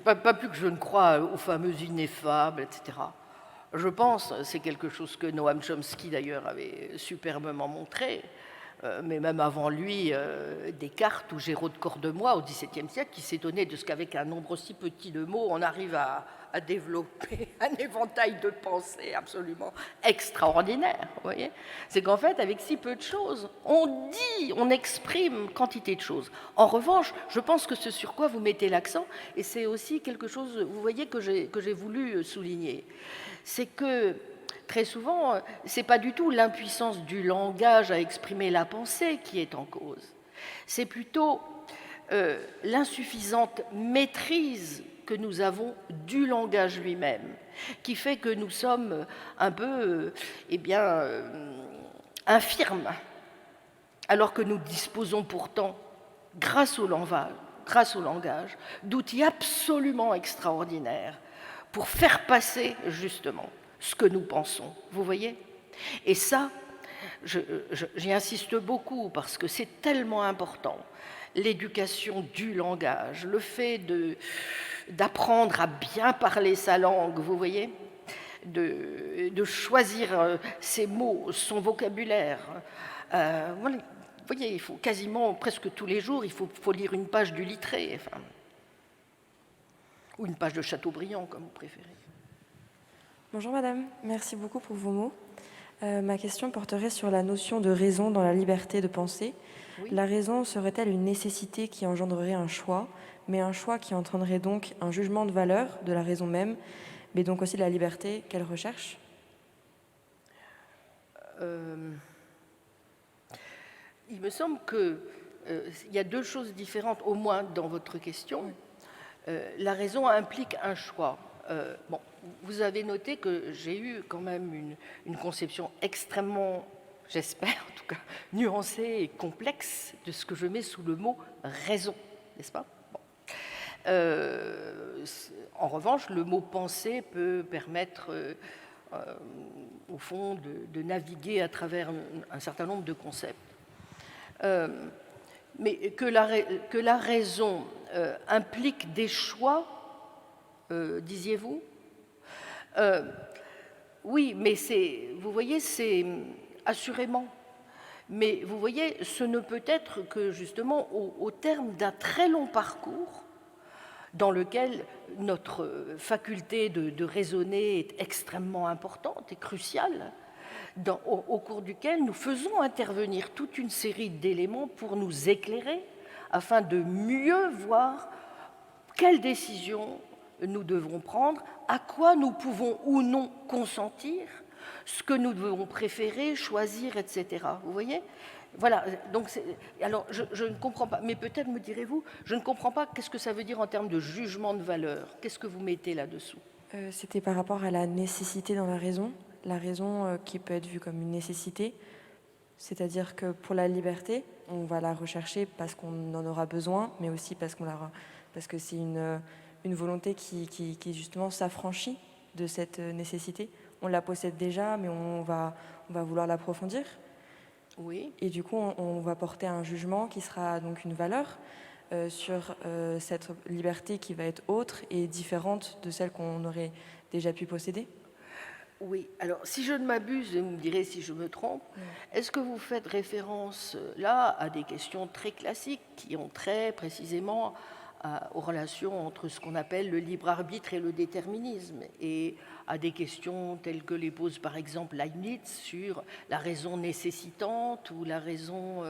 Pas plus que je ne crois aux fameuses ineffables, etc. Je pense, c'est quelque chose que Noam Chomsky d'ailleurs avait superbement montré, mais même avant lui, Descartes ou Géraud de Cordemoy au XVIIe siècle, qui s'étonnait de ce qu'avec un nombre si petit de mots, on arrive à développer un éventail de pensées absolument extraordinaire. Vous voyez, c'est qu'en fait, avec si peu de choses, on exprime quantité de choses. En revanche, je pense que ce sur quoi vous mettez l'accent, et c'est aussi quelque chose, vous voyez, que j'ai voulu souligner, c'est que très souvent, ce n'est pas du tout l'impuissance du langage à exprimer la pensée qui est en cause. C'est plutôt l'insuffisante maîtrise que nous avons du langage lui-même, qui fait que nous sommes un peu infirmes, alors que nous disposons pourtant, grâce au langage, d'outils absolument extraordinaires pour faire passer justement ce que nous pensons. Vous voyez? Et ça, j'y insiste beaucoup parce que c'est tellement important. L'éducation du langage, le fait d'apprendre à bien parler sa langue, vous voyez, de choisir ses mots, son vocabulaire. Vous voyez, il faut quasiment, presque tous les jours, il faut lire une page du Littré, enfin, ou une page de Chateaubriand, comme vous préférez.
Bonjour madame, merci beaucoup pour vos mots. Ma question porterait sur la notion de raison dans la liberté de penser. Oui. La raison serait-elle une nécessité qui engendrerait un choix, mais un choix qui entraînerait donc un jugement de valeur de la raison même, mais donc aussi de la liberté qu'elle recherche?
Il me semble qu'il y a deux choses différentes, au moins dans votre question. La raison implique un choix. Bon, vous avez noté que j'ai eu quand même une conception extrêmement, j'espère en tout cas, nuancée et complexe de ce que je mets sous le mot raison, n'est-ce pas? Bon. En revanche, le mot penser peut permettre, au fond, de naviguer à travers un certain nombre de concepts. Mais que la raison implique des choix, disiez-vous? Oui, mais vous voyez, c'est assurément. Mais vous voyez, ce ne peut être que justement au terme d'un très long parcours dans lequel notre faculté de raisonner est extrêmement importante et cruciale, au cours duquel nous faisons intervenir toute une série d'éléments pour nous éclairer afin de mieux voir quelles décisions nous devons prendre, à quoi nous pouvons ou non consentir, ce que nous devons préférer, choisir, etc. Vous voyez? Voilà, donc alors je ne comprends pas, mais peut-être me direz-vous, je ne comprends pas qu'est-ce que ça veut dire en termes de jugement de valeur. Qu'est-ce que vous mettez là-dessous?
C'était par rapport à la nécessité dans la raison qui peut être vue comme une nécessité, c'est-à-dire que pour la liberté, on va la rechercher parce qu'on en aura besoin, mais aussi parce que c'est une volonté qui justement s'affranchit de cette nécessité. On la possède déjà, mais on va vouloir l'approfondir.
Oui.
Et du coup, on va porter un jugement qui sera donc une valeur sur cette liberté qui va être autre et différente de celle qu'on aurait déjà pu posséder.
Oui, alors si je ne m'abuse, vous me direz si je me trompe, est-ce que vous faites référence là à des questions très classiques qui ont trait précisément aux relations entre ce qu'on appelle le libre arbitre et le déterminisme, et à des questions telles que les pose par exemple Leibniz sur la raison nécessitante ou la raison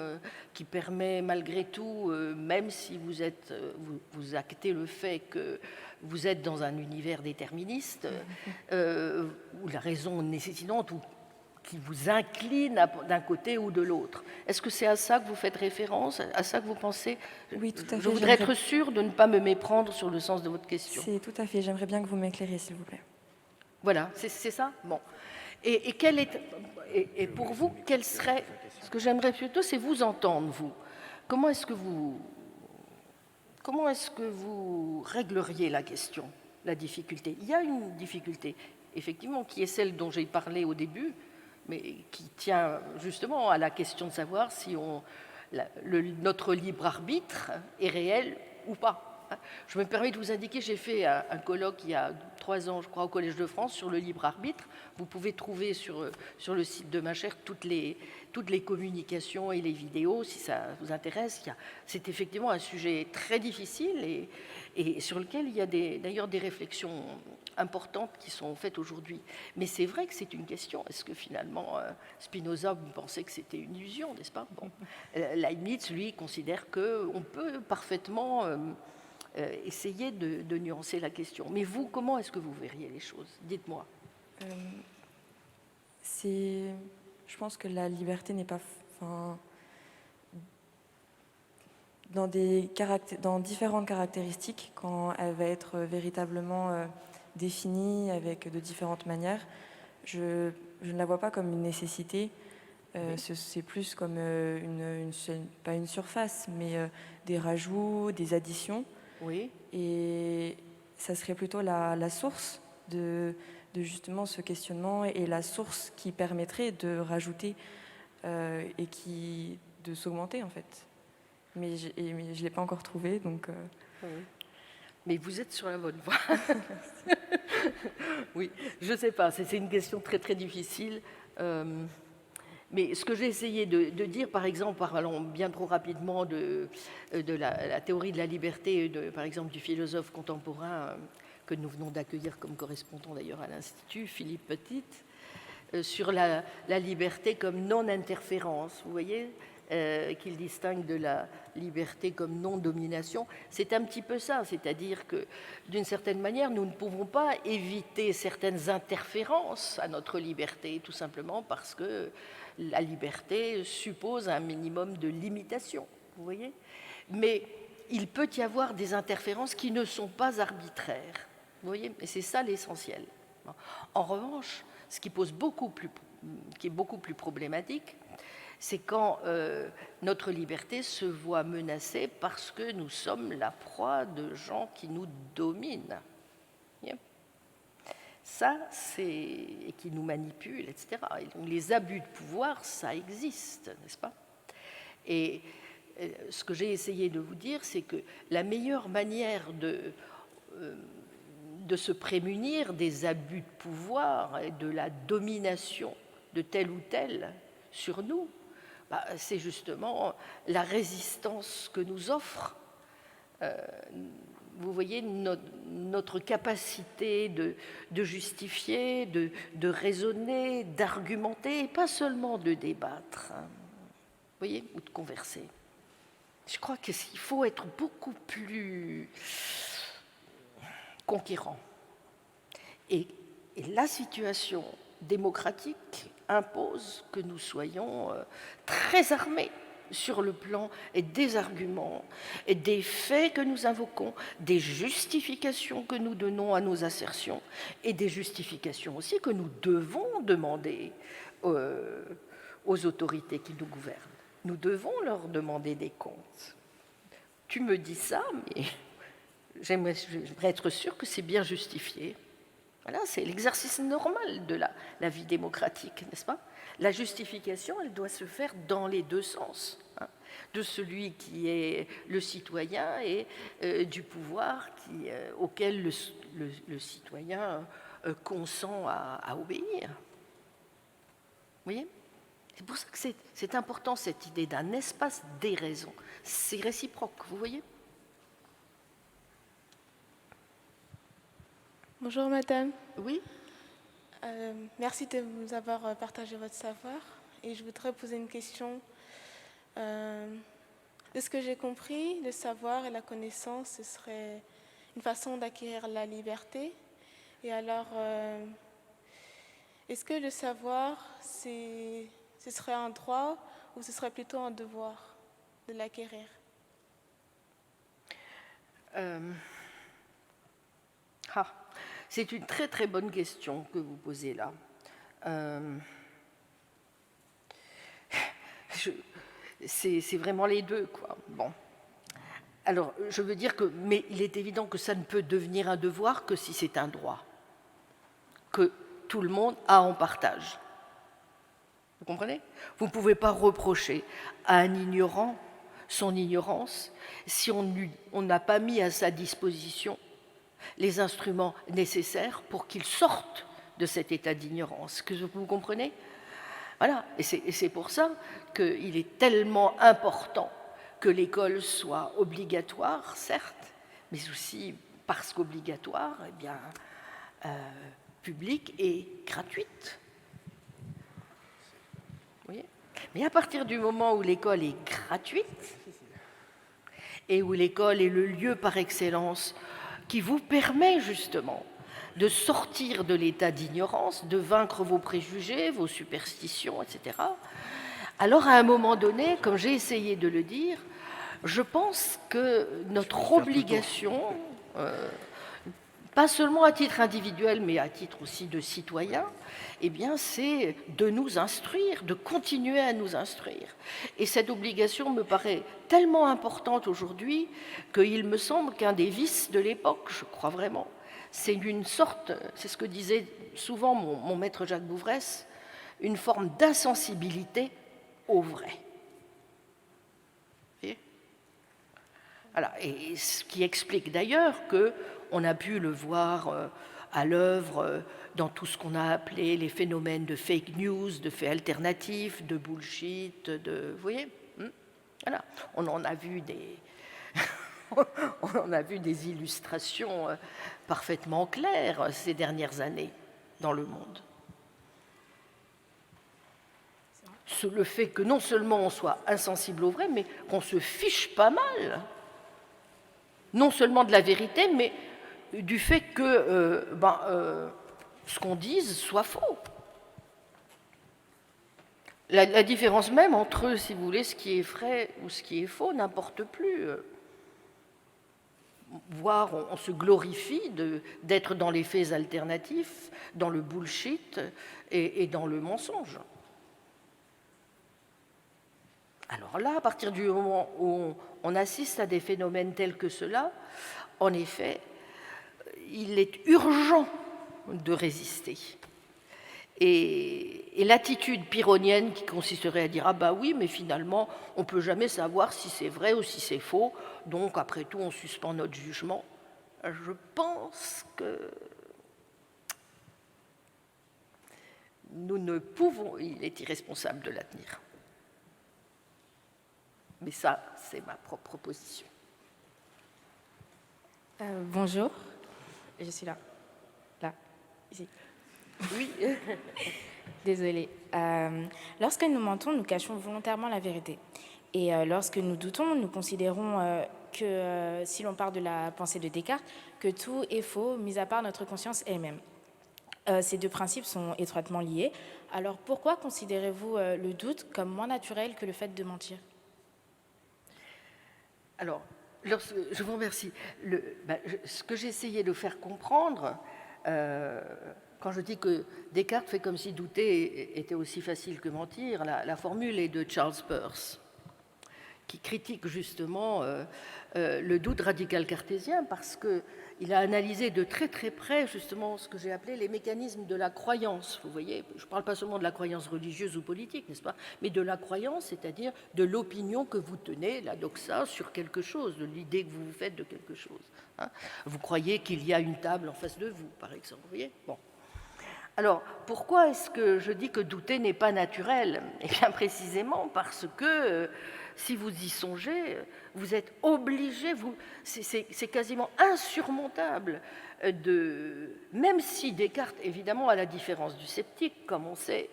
qui permet malgré tout, même si vous actez le fait que vous êtes dans un univers déterministe, ou la raison nécessitante ou qui vous incline d'un côté ou de l'autre. Est-ce que c'est à ça que vous faites référence, à ça que vous pensez?
Oui, tout à fait.
Je voudrais être sûre de ne pas me méprendre sur le sens de votre question.
C'est tout à fait. J'aimerais bien que vous m'éclairiez, s'il vous plaît.
Voilà, c'est ça? Bon. Et pour vous, quel serait... Ce que j'aimerais plutôt, c'est vous entendre, vous. Comment est-ce que vous régleriez la question, la difficulté? Il y a une difficulté, effectivement, qui est celle dont j'ai parlé au début, mais qui tient justement à la question de savoir si notre libre arbitre est réel ou pas. Je me permets de vous indiquer, j'ai fait un colloque il y a 3 ans, je crois, au Collège de France sur le libre arbitre. Vous pouvez trouver sur le site de ma chaire toutes les communications et les vidéos, si ça vous intéresse. C'est effectivement un sujet très difficile et sur lequel il y a d'ailleurs des réflexions importantes qui sont faites aujourd'hui. Mais c'est vrai que c'est une question. Est-ce que finalement Spinoza pensait que c'était une illusion, n'est-ce pas? Bon. Leibniz, lui, considère qu'on peut parfaitement essayer de nuancer la question. Mais vous, comment est-ce que vous verriez les choses? Dites-moi.
Je pense que la liberté n'est pas... dans différentes caractéristiques, quand elle va être véritablement définie avec de différentes manières, je ne la vois pas comme une nécessité. C'est plus comme pas une surface, mais des rajouts, des additions.
Oui.
Et ça serait plutôt la source de justement ce questionnement et la source qui permettrait de rajouter et de s'augmenter en fait. Mais je ne l'ai pas encore trouvé, donc...
Oui. Mais vous êtes sur la bonne voie. Oui, je ne sais pas, c'est une question très très difficile. Mais ce que j'ai essayé de dire, par exemple, parlons bien trop rapidement de la théorie de la liberté, par exemple, du philosophe contemporain que nous venons d'accueillir comme correspondant d'ailleurs à l'Institut, Philippe Petit, sur la liberté comme non-interférence, vous voyez, qu'il distingue de la liberté comme non-domination. C'est un petit peu ça, c'est-à-dire que d'une certaine manière, nous ne pouvons pas éviter certaines interférences à notre liberté, tout simplement parce que la liberté suppose un minimum de limitation, vous voyez. Mais il peut y avoir des interférences qui ne sont pas arbitraires, vous voyez, et c'est ça l'essentiel. En revanche, ce qui est beaucoup plus problématique, c'est quand notre liberté se voit menacée parce que nous sommes la proie de gens qui nous dominent. Ça, et qui nous manipulent, etc. Et donc, les abus de pouvoir, ça existe, n'est-ce pas? Et ce que j'ai essayé de vous dire, c'est que la meilleure manière de se prémunir des abus de pouvoir et de la domination de tel ou tel sur nous, c'est justement la résistance que nous offre, vous voyez, notre capacité de justifier, de raisonner, d'argumenter, et pas seulement de débattre, vous voyez, ou de converser. Je crois qu'il faut être beaucoup plus conquérant. Et la situation démocratique impose que nous soyons très armés sur le plan des arguments, et des faits que nous invoquons, des justifications que nous donnons à nos assertions, et des justifications aussi que nous devons demander aux autorités qui nous gouvernent. Nous devons leur demander des comptes. Tu me dis ça, mais j'aimerais être sûre que c'est bien justifié. Voilà, c'est l'exercice normal de la vie démocratique, n'est-ce pas? La justification, elle doit se faire dans les deux sens, hein, de celui qui est le citoyen et du pouvoir auquel le citoyen consent à obéir. Vous voyez? C'est pour ça que c'est important, cette idée d'un espace des raisons. C'est réciproque, vous voyez?
Bonjour madame.
Oui.
Merci de nous avoir partagé votre savoir. Et je voudrais poser une question. De ce que j'ai compris, le savoir et la connaissance, ce serait une façon d'acquérir la liberté. Et alors, est-ce que le savoir, ce serait un droit ou ce serait plutôt un devoir de l'acquérir?
C'est une très très bonne question que vous posez là. C'est vraiment les deux, quoi. Bon. Alors, je veux dire que, mais il est évident que ça ne peut devenir un devoir que si c'est un droit, que tout le monde a en partage. Vous comprenez? Vous ne pouvez pas reprocher à un ignorant son ignorance si on n'a pas mis à sa disposition les instruments nécessaires pour qu'il sorte de cet état d'ignorance. Que vous comprenez? Voilà, et c'est pour ça qu'il est tellement important que l'école soit obligatoire, certes, mais aussi parce qu'obligatoire, eh bien, publique et gratuite. Vous voyez? Mais à partir du moment où l'école est gratuite et où l'école est le lieu par excellence qui vous permet justement de sortir de l'état d'ignorance, de vaincre vos préjugés, vos superstitions, etc. Alors, à un moment donné, comme j'ai essayé de le dire, je pense que notre obligation, pas seulement à titre individuel, mais à titre aussi de citoyen, eh bien, c'est de nous instruire, de continuer à nous instruire. Et cette obligation me paraît tellement importante aujourd'hui qu'il me semble qu'un des vices de l'époque, je crois vraiment, c'est une sorte, c'est ce que disait souvent mon maître Jacques Bouvresse, une forme d'insensibilité au vrai. Vous voyez ? Voilà. Et ce qui explique d'ailleurs qu'on a pu le voir à l'œuvre dans tout ce qu'on a appelé les phénomènes de fake news, de faits alternatifs, de bullshit, vous voyez ? Voilà. On en a vu des illustrations parfaitement claires ces dernières années dans le monde. Le fait que non seulement on soit insensible au vrai, mais qu'on se fiche pas mal, non seulement de la vérité, mais du fait que ce qu'on dise soit faux. La différence même entre, si vous voulez, ce qui est vrai ou ce qui est faux n'importe plus. Voire on se glorifie d'être dans les faits alternatifs, dans le bullshit et dans le mensonge. Alors là, à partir du moment où on assiste à des phénomènes tels que cela, en effet, il est urgent de résister. Et l'attitude pyrrhonienne qui consisterait à dire « Ah bah oui, mais finalement, on ne peut jamais savoir si c'est vrai ou si c'est faux, donc après tout, on suspend notre jugement », je pense que nous ne pouvons, il est irresponsable de la tenir. Mais ça, c'est ma propre position.
Bonjour, je suis là, ici.
Oui.
Désolée. Lorsque nous mentons, nous cachons volontairement la vérité. Et lorsque nous doutons, nous considérons que, si l'on part de la pensée de Descartes, que tout est faux, mis à part notre conscience elle-même. Ces deux principes sont étroitement liés. Alors pourquoi considérez-vous le doute comme moins naturel que le fait de mentir?
Alors, je vous remercie. Ce que j'ai essayé de faire comprendre, quand je dis que Descartes fait comme si douter était aussi facile que mentir, la formule est de Charles Peirce, qui critique justement le doute radical cartésien parce qu'il a analysé de très très près justement ce que j'ai appelé les mécanismes de la croyance. Vous voyez, je ne parle pas seulement de la croyance religieuse ou politique, n'est-ce pas, mais de la croyance, c'est-à-dire de l'opinion que vous tenez, la doxa, sur quelque chose, de l'idée que vous vous faites de quelque chose. Hein. Vous croyez qu'il y a une table en face de vous, par exemple. Vous voyez, bon. Alors, pourquoi est-ce que je dis que douter n'est pas naturel? Eh bien, précisément parce que si vous y songez, vous êtes obligé, c'est quasiment insurmontable, même si Descartes, évidemment, à la différence du sceptique, comme on sait,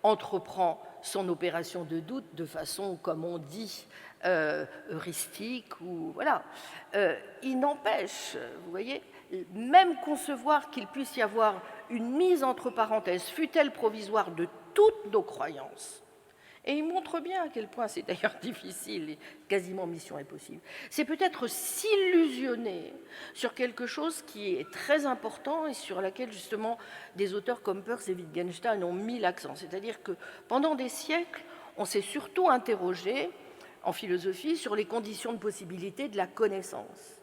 entreprend son opération de doute de façon, comme on dit, heuristique, ou voilà. Il n'empêche, vous voyez, même concevoir qu'il puisse y avoir une mise entre parenthèses, fût-elle provisoire, de toutes nos croyances. Et il montre bien à quel point c'est d'ailleurs difficile et quasiment mission impossible. C'est peut-être s'illusionner sur quelque chose qui est très important et sur laquelle justement des auteurs comme Peirce et Wittgenstein ont mis l'accent. C'est-à-dire que pendant des siècles, on s'est surtout interrogé en philosophie sur les conditions de possibilité de la connaissance.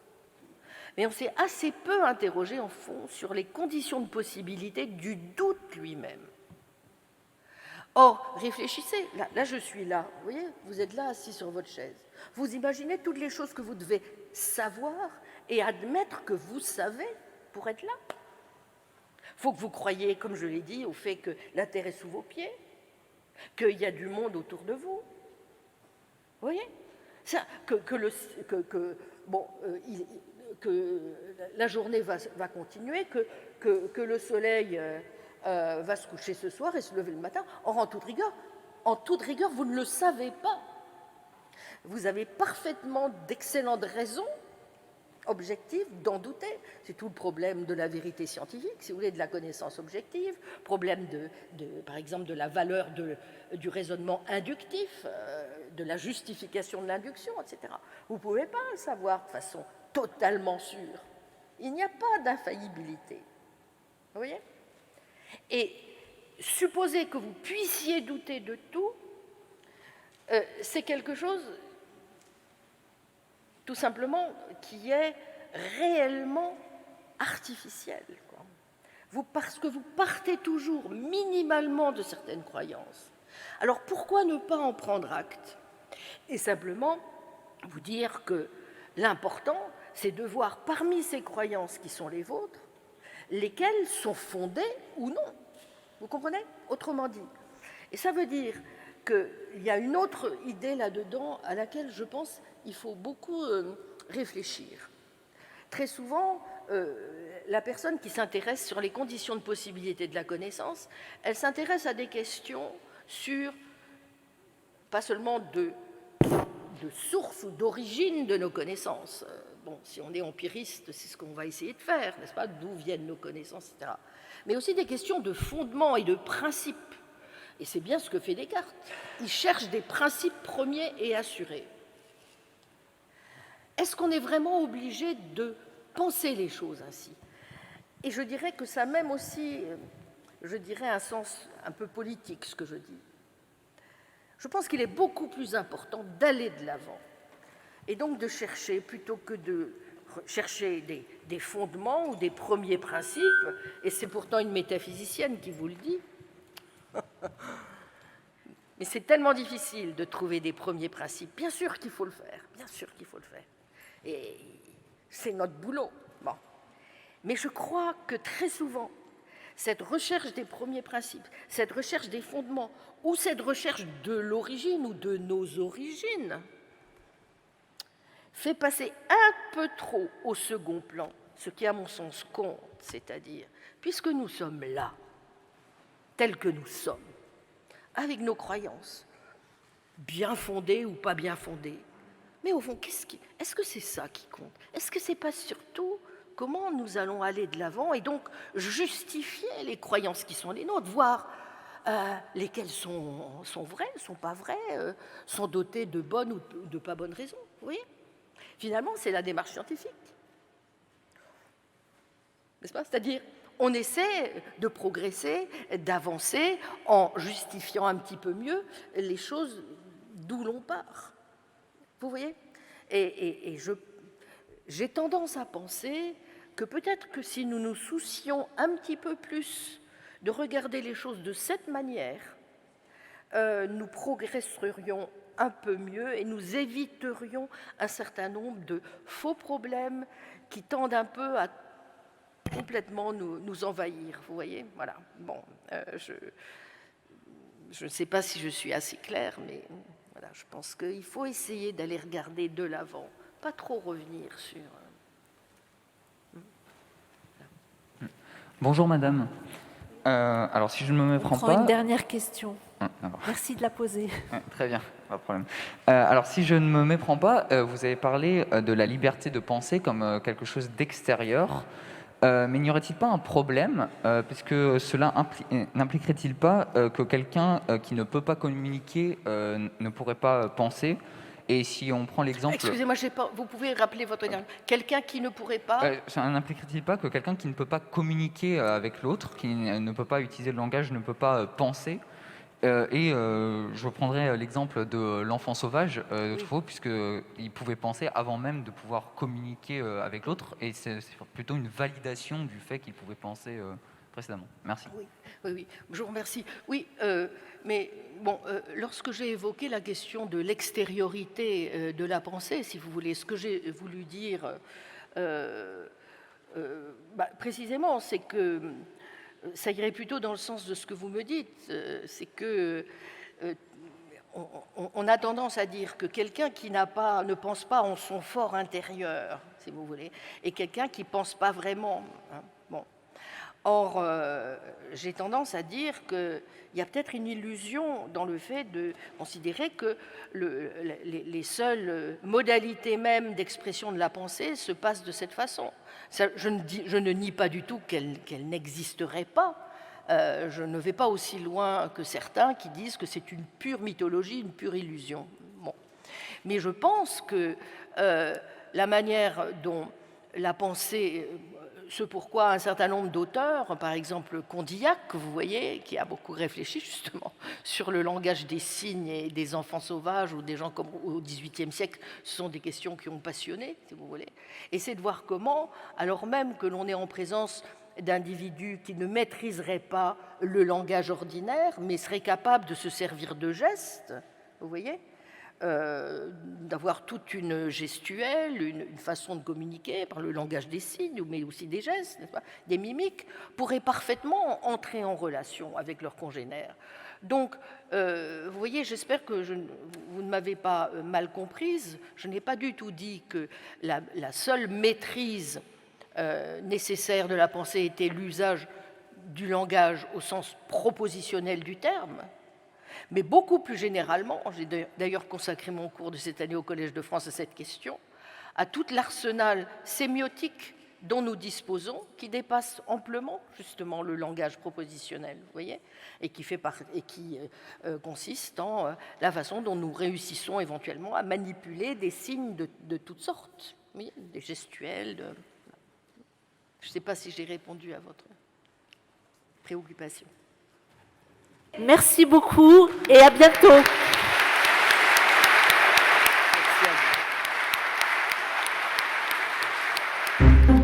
Mais on s'est assez peu interrogé, en fond, sur les conditions de possibilité du doute lui-même. Or, réfléchissez, là je suis là, vous voyez, vous êtes là assis sur votre chaise. Vous imaginez toutes les choses que vous devez savoir et admettre que vous savez pour être là. Il faut que vous croyiez, comme je l'ai dit, au fait que la Terre est sous vos pieds, qu'il y a du monde autour de vous. Vous voyez ça, que la journée va continuer, que le soleil va se coucher ce soir et se lever le matin. Or, en toute rigueur, vous ne le savez pas. Vous avez parfaitement d'excellentes raisons objectives d'en douter. C'est tout le problème de la vérité scientifique, si vous voulez, de la connaissance objective, problème par exemple de la valeur du raisonnement inductif, de la justification de l'induction, etc. Vous ne pouvez pas le savoir de façon totalement sûre. Il n'y a pas d'infaillibilité. Vous voyez ? Et supposer que vous puissiez douter de tout, c'est quelque chose, tout simplement, qui est réellement artificiel. Parce que vous partez toujours minimalement de certaines croyances. Alors pourquoi ne pas en prendre acte? Et simplement vous dire que l'important, c'est de voir parmi ces croyances qui sont les vôtres, lesquelles sont fondées ou non. Vous comprenez? Autrement dit. Et ça veut dire qu'il y a une autre idée là-dedans à laquelle, je pense, il faut beaucoup réfléchir. Très souvent, la personne qui s'intéresse sur les conditions de possibilité de la connaissance, elle s'intéresse à des questions sur, pas seulement de source ou d'origine de nos connaissances. Bon, si on est empiriste, c'est ce qu'on va essayer de faire, n'est-ce pas? D'où viennent nos connaissances, etc. Mais aussi des questions de fondement et de principe. Et c'est bien ce que fait Descartes. Il cherche des principes premiers et assurés. Est-ce qu'on est vraiment obligé de penser les choses ainsi? Et je dirais que ça a même aussi, je dirais, un sens un peu politique, ce que je dis. Je pense qu'il est beaucoup plus important d'aller de l'avant et donc de chercher, plutôt que de chercher des fondements ou des premiers principes, et c'est pourtant une métaphysicienne qui vous le dit, mais c'est tellement difficile de trouver des premiers principes. Bien sûr qu'il faut le faire, bien sûr qu'il faut le faire. Et c'est notre boulot. Bon. Mais je crois que très souvent, cette recherche des premiers principes, cette recherche des fondements, ou cette recherche de l'origine ou de nos origines, fait passer un peu trop au second plan, ce qui à mon sens compte, c'est-à-dire, puisque nous sommes là, tels que nous sommes, avec nos croyances, bien fondées ou pas bien fondées, mais au fond, est-ce que c'est ça qui compte? Est-ce que ce n'est pas surtout comment nous allons aller de l'avant et donc justifier les croyances qui sont les nôtres, voir lesquelles sont vraies, ne sont pas vraies, sont dotées de bonnes ou de pas bonnes raisons. Vous voyez ? Finalement, c'est la démarche scientifique. N'est-ce pas ? C'est-à-dire, on essaie de progresser, d'avancer en justifiant un petit peu mieux les choses d'où l'on part. Vous voyez ? Et j'ai tendance à penser que peut-être que si nous nous soucions un petit peu plus de regarder les choses de cette manière, nous progresserions un peu mieux et nous éviterions un certain nombre de faux problèmes qui tendent un peu à complètement nous envahir, vous voyez ? Voilà. Bon, je ne sais pas si je suis assez claire, mais voilà, je pense qu'il faut essayer d'aller regarder de l'avant, pas trop revenir sur...
Bonjour madame. Alors si je ne me méprends pas...
une dernière question. Merci de la poser.
Très bien, pas de problème. Alors si je ne me méprends pas, vous avez parlé de la liberté de penser comme quelque chose d'extérieur. Mais n'y aurait-il pas un problème, puisque cela n'impliquerait-il pas que quelqu'un qui ne peut pas communiquer ne pourrait pas penser ? Et si on prend l'exemple...
Excusez-moi, vous pouvez rappeler votre dernier. Quelqu'un qui ne pourrait pas...
Ça n'impliquerait-il pas que quelqu'un qui ne peut pas communiquer avec l'autre, qui ne peut pas utiliser le langage, ne peut pas penser ? Je prendrai l'exemple de l'enfant sauvage, puisqu'il pouvait penser avant même de pouvoir communiquer avec l'autre, et c'est plutôt une validation du fait qu'il pouvait penser précédemment. Merci.
Oui, je vous remercie. Oui, mais bon, lorsque j'ai évoqué la question de l'extériorité de la pensée, si vous voulez, ce que j'ai voulu dire précisément, c'est que ça irait plutôt dans le sens de ce que vous me dites, c'est que on a tendance à dire que quelqu'un qui ne pense pas en son fort intérieur, si vous voulez, et quelqu'un qui ne pense pas vraiment. Hein, bon. Or, j'ai tendance à dire qu'il y a peut-être une illusion dans le fait de considérer que les seules modalités même d'expression de la pensée se passent de cette façon. Je ne nie pas du tout qu'elle n'existerait pas. Je ne vais pas aussi loin que certains qui disent que c'est une pure mythologie, une pure illusion. Bon. Mais je pense que la manière dont la pensée... Ce pourquoi un certain nombre d'auteurs, par exemple Condillac, vous voyez, qui a beaucoup réfléchi justement sur le langage des signes et des enfants sauvages ou des gens comme au XVIIIe siècle, ce sont des questions qui ont passionné, si vous voulez. Et c'est de voir comment, alors même que l'on est en présence d'individus qui ne maîtriseraient pas le langage ordinaire, mais seraient capables de se servir de gestes, vous voyez, d'avoir toute une gestuelle, une façon de communiquer par le langage des signes, mais aussi des gestes, n'est-ce pas, des mimiques, pourraient parfaitement entrer en relation avec leurs congénères. Donc, vous voyez, j'espère que vous ne m'avez pas mal comprise. Je n'ai pas du tout dit que la seule maîtrise nécessaire de la pensée était l'usage du langage au sens propositionnel du terme. Mais beaucoup plus généralement, j'ai d'ailleurs consacré mon cours de cette année au Collège de France à cette question, à tout l'arsenal sémiotique dont nous disposons, qui dépasse amplement justement le langage propositionnel, vous voyez, et qui consiste en la façon dont nous réussissons éventuellement à manipuler des signes de toutes sortes, vous voyez, des gestuels. Je ne sais pas si j'ai répondu à votre préoccupation.
Merci beaucoup et à bientôt.
Merci à vous.